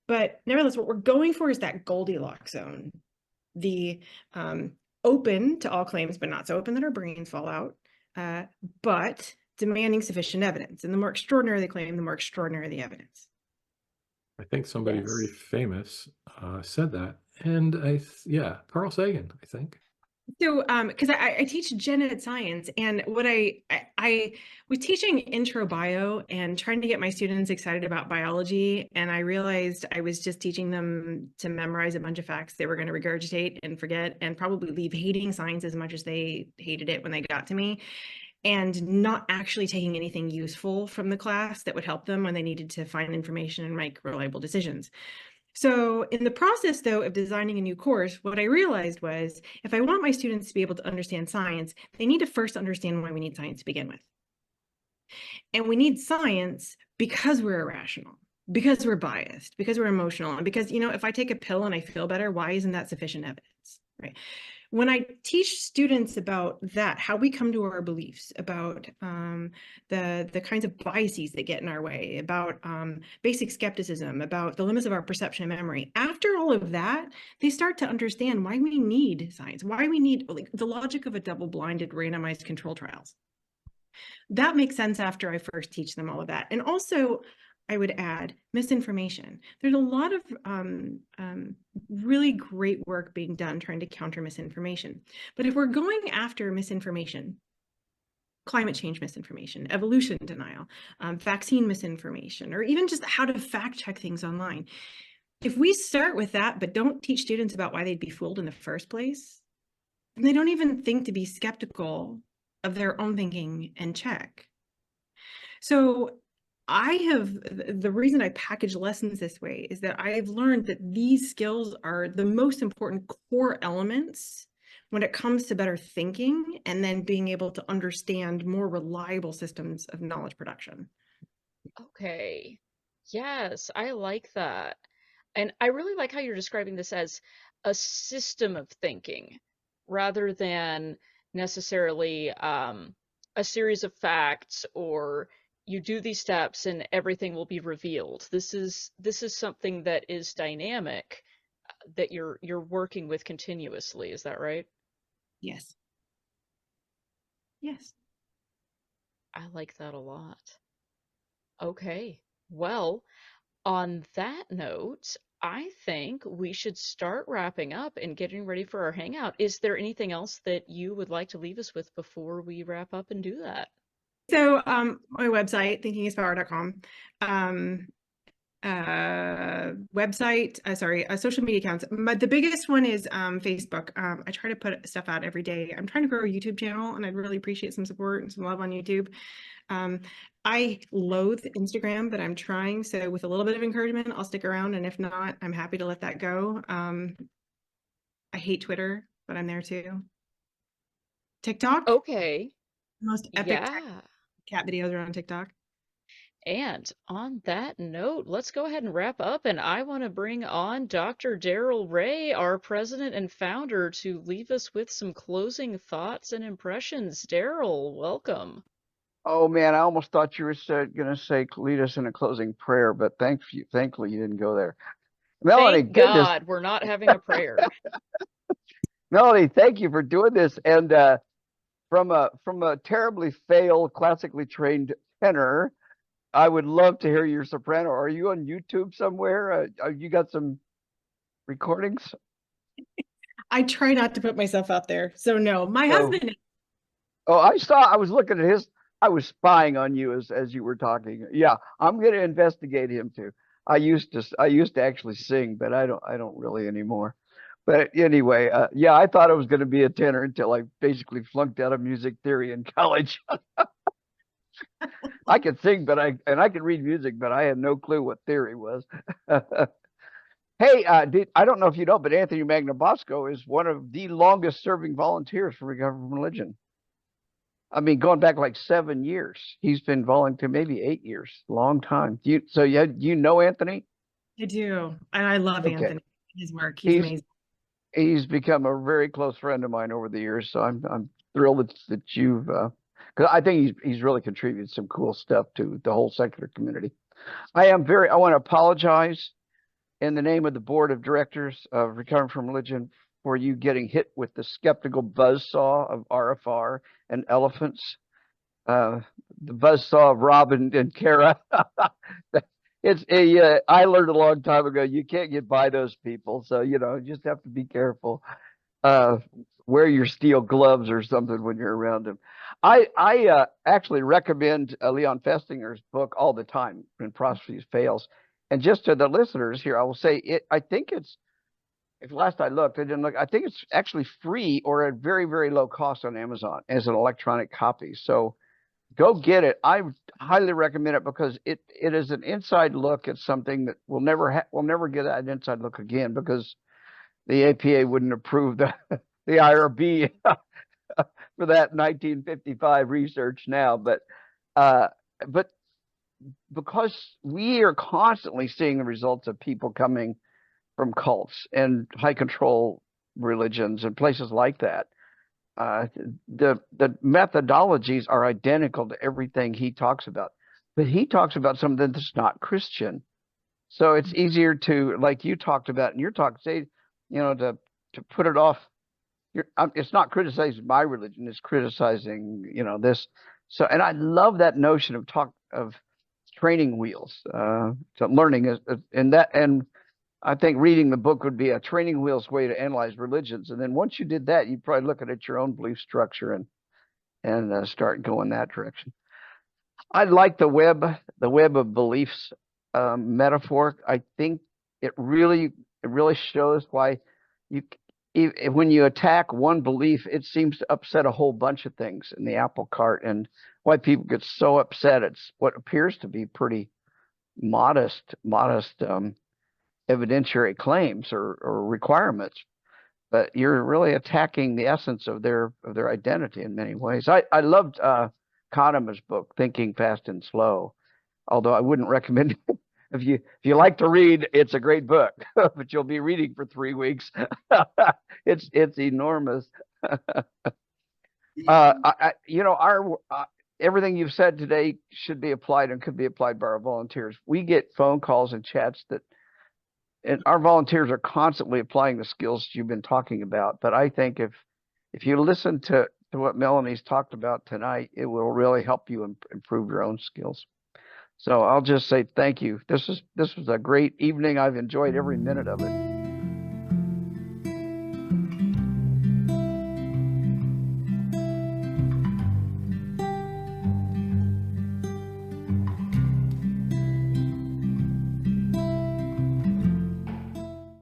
But nevertheless, what we're going for is that Goldilocks zone, the open to all claims, but not so open that our brains fall out, but demanding sufficient evidence. And the more extraordinary the claim, the more extraordinary the evidence. I think somebody very Yes. famous said that. And yeah, Carl Sagan, I think. So, because I teach gen ed science, and what I was teaching intro bio and trying to get my students excited about biology, and I realized I was just teaching them to memorize a bunch of facts they were going to regurgitate and forget, and probably leave hating science as much as they hated it when they got to me, and not actually taking anything useful from the class that would help them when they needed to find information and make reliable decisions. So in the process, though, of designing a new course, what I realized was if I want my students to be able to understand science, they need to first understand why we need science to begin with. And we need science because we're irrational, because we're biased, because we're emotional, and because, if I take a pill and I feel better, why isn't that sufficient evidence, right? When I teach students about that, how we come to our beliefs, about the kinds of biases that get in our way, about basic skepticism, about the limits of our perception and memory, after all of that, they start to understand why we need science, why we need the logic of a double-blinded randomized control trials. That makes sense after I first teach them all of that. And also, I would add misinformation. There's a lot of really great work being done trying to counter misinformation. But if we're going after misinformation, climate change misinformation, evolution denial, vaccine misinformation, or even just how to fact check things online, if we start with that, but don't teach students about why they'd be fooled in the first place, then they don't even think to be skeptical of their own thinking and check. So the reason I package lessons this way is that I have learned that these skills are the most important core elements when it comes to better thinking and then being able to understand more reliable systems of knowledge production. Okay. Yes, I like that. And I really like how you're describing this as a system of thinking rather than necessarily a series of facts, or you do these steps and everything will be revealed. This is something that is dynamic, that you're working with continuously. Is that right? Yes. Yes. I like that a lot. Okay. Well, on that note, I think we should start wrapping up and getting ready for our hangout. Is there anything else that you would like to leave us with before we wrap up and do that? So my website, thinkingispower.com, social media accounts. The biggest one is Facebook. I try to put stuff out every day. I'm trying to grow a YouTube channel, and I'd really appreciate some support and some love on YouTube. I loathe Instagram, but I'm trying. So with a little bit of encouragement, I'll stick around. And if not, I'm happy to let that go. I hate Twitter, but I'm there too. TikTok. Okay. Most epic Yeah. cat videos are on TikTok. And on that note, let's go ahead and wrap up. And I want to bring on Dr. Daryl Ray, our president and founder, to leave us with some closing thoughts and impressions. Daryl, welcome. Oh man, I almost thought you were going to say lead us in a closing prayer, but thankfully you didn't go there. Melanie, Thank goodness. God we're not having a prayer. Melanie, thank you for doing this. And from a terribly failed, classically trained tenor, I would love to hear your soprano. Are you on YouTube somewhere? You got some recordings? I try not to put myself out there. So no, my Oh. husband. Oh, I was looking at I was spying on you as you were talking. Yeah, I'm going to investigate him too. I used to actually sing, but I don't really anymore. But anyway, yeah, I thought I was going to be a tenor until I basically flunked out of music theory in college. I could sing, but I could read music, but I had no clue what theory was. Hey, I don't know if you know, but Anthony Magnabosco is one of the longest serving volunteers for Recovery from Religion. I mean, going back like 7 years, he's been volunteer, maybe 8 years, long time. You know Anthony? I do. And I love Okay. Anthony, his work. He's amazing. He's become a very close friend of mine over the years. So I'm thrilled that you've, because I think he's really contributed some cool stuff to the whole secular community. I want to apologize in the name of the board of directors of Recovery from Religion for you getting hit with the skeptical buzzsaw of RFR and elephants. The buzzsaw of Rob and Kara. I learned a long time ago, you can't get by those people. So, you just have to be careful. Wear your steel gloves or something when you're around them. I actually recommend Leon Festinger's book all the time when Prophecy Fails. And just to the listeners here, I will say I think it's, if last I looked, I didn't look, I think it's actually free or at very, very low cost on Amazon as an electronic copy. So go get it. I highly recommend it because it is an inside look at something that we'll never get an inside look again, because the APA wouldn't approve the IRB for that 1955 research now. But because we are constantly seeing the results of people coming from cults and high control religions and places like that, the methodologies are identical to everything he talks about, but he talks about something that's not Christian. So it's easier to, like you talked about in your talk, say, to put it off. It's not criticizing my religion; it's criticizing, this. So, and I love that notion of training wheels to learning, and I think reading the book would be a training wheels way to analyze religions. And then once you did that, you'd probably look at your own belief structure and start going that direction. I like the web of beliefs metaphor. I think it really shows why when you attack one belief, it seems to upset a whole bunch of things in the apple cart, and why people get so upset. It's what appears to be pretty modest evidentiary claims or requirements, but you're really attacking the essence of their identity in many ways. I loved Kahneman's book, Thinking Fast and Slow, although I wouldn't recommend it. If you like to read, it's a great book, but you'll be reading for 3 weeks. It's enormous. Everything you've said today should be applied and could be applied by our volunteers. We get phone calls and chats and our volunteers are constantly applying the skills you've been talking about. But I think if you listen to what Melanie's talked about tonight, it will really help you improve your own skills. So I'll just say thank you. This was a great evening. I've enjoyed every minute of it.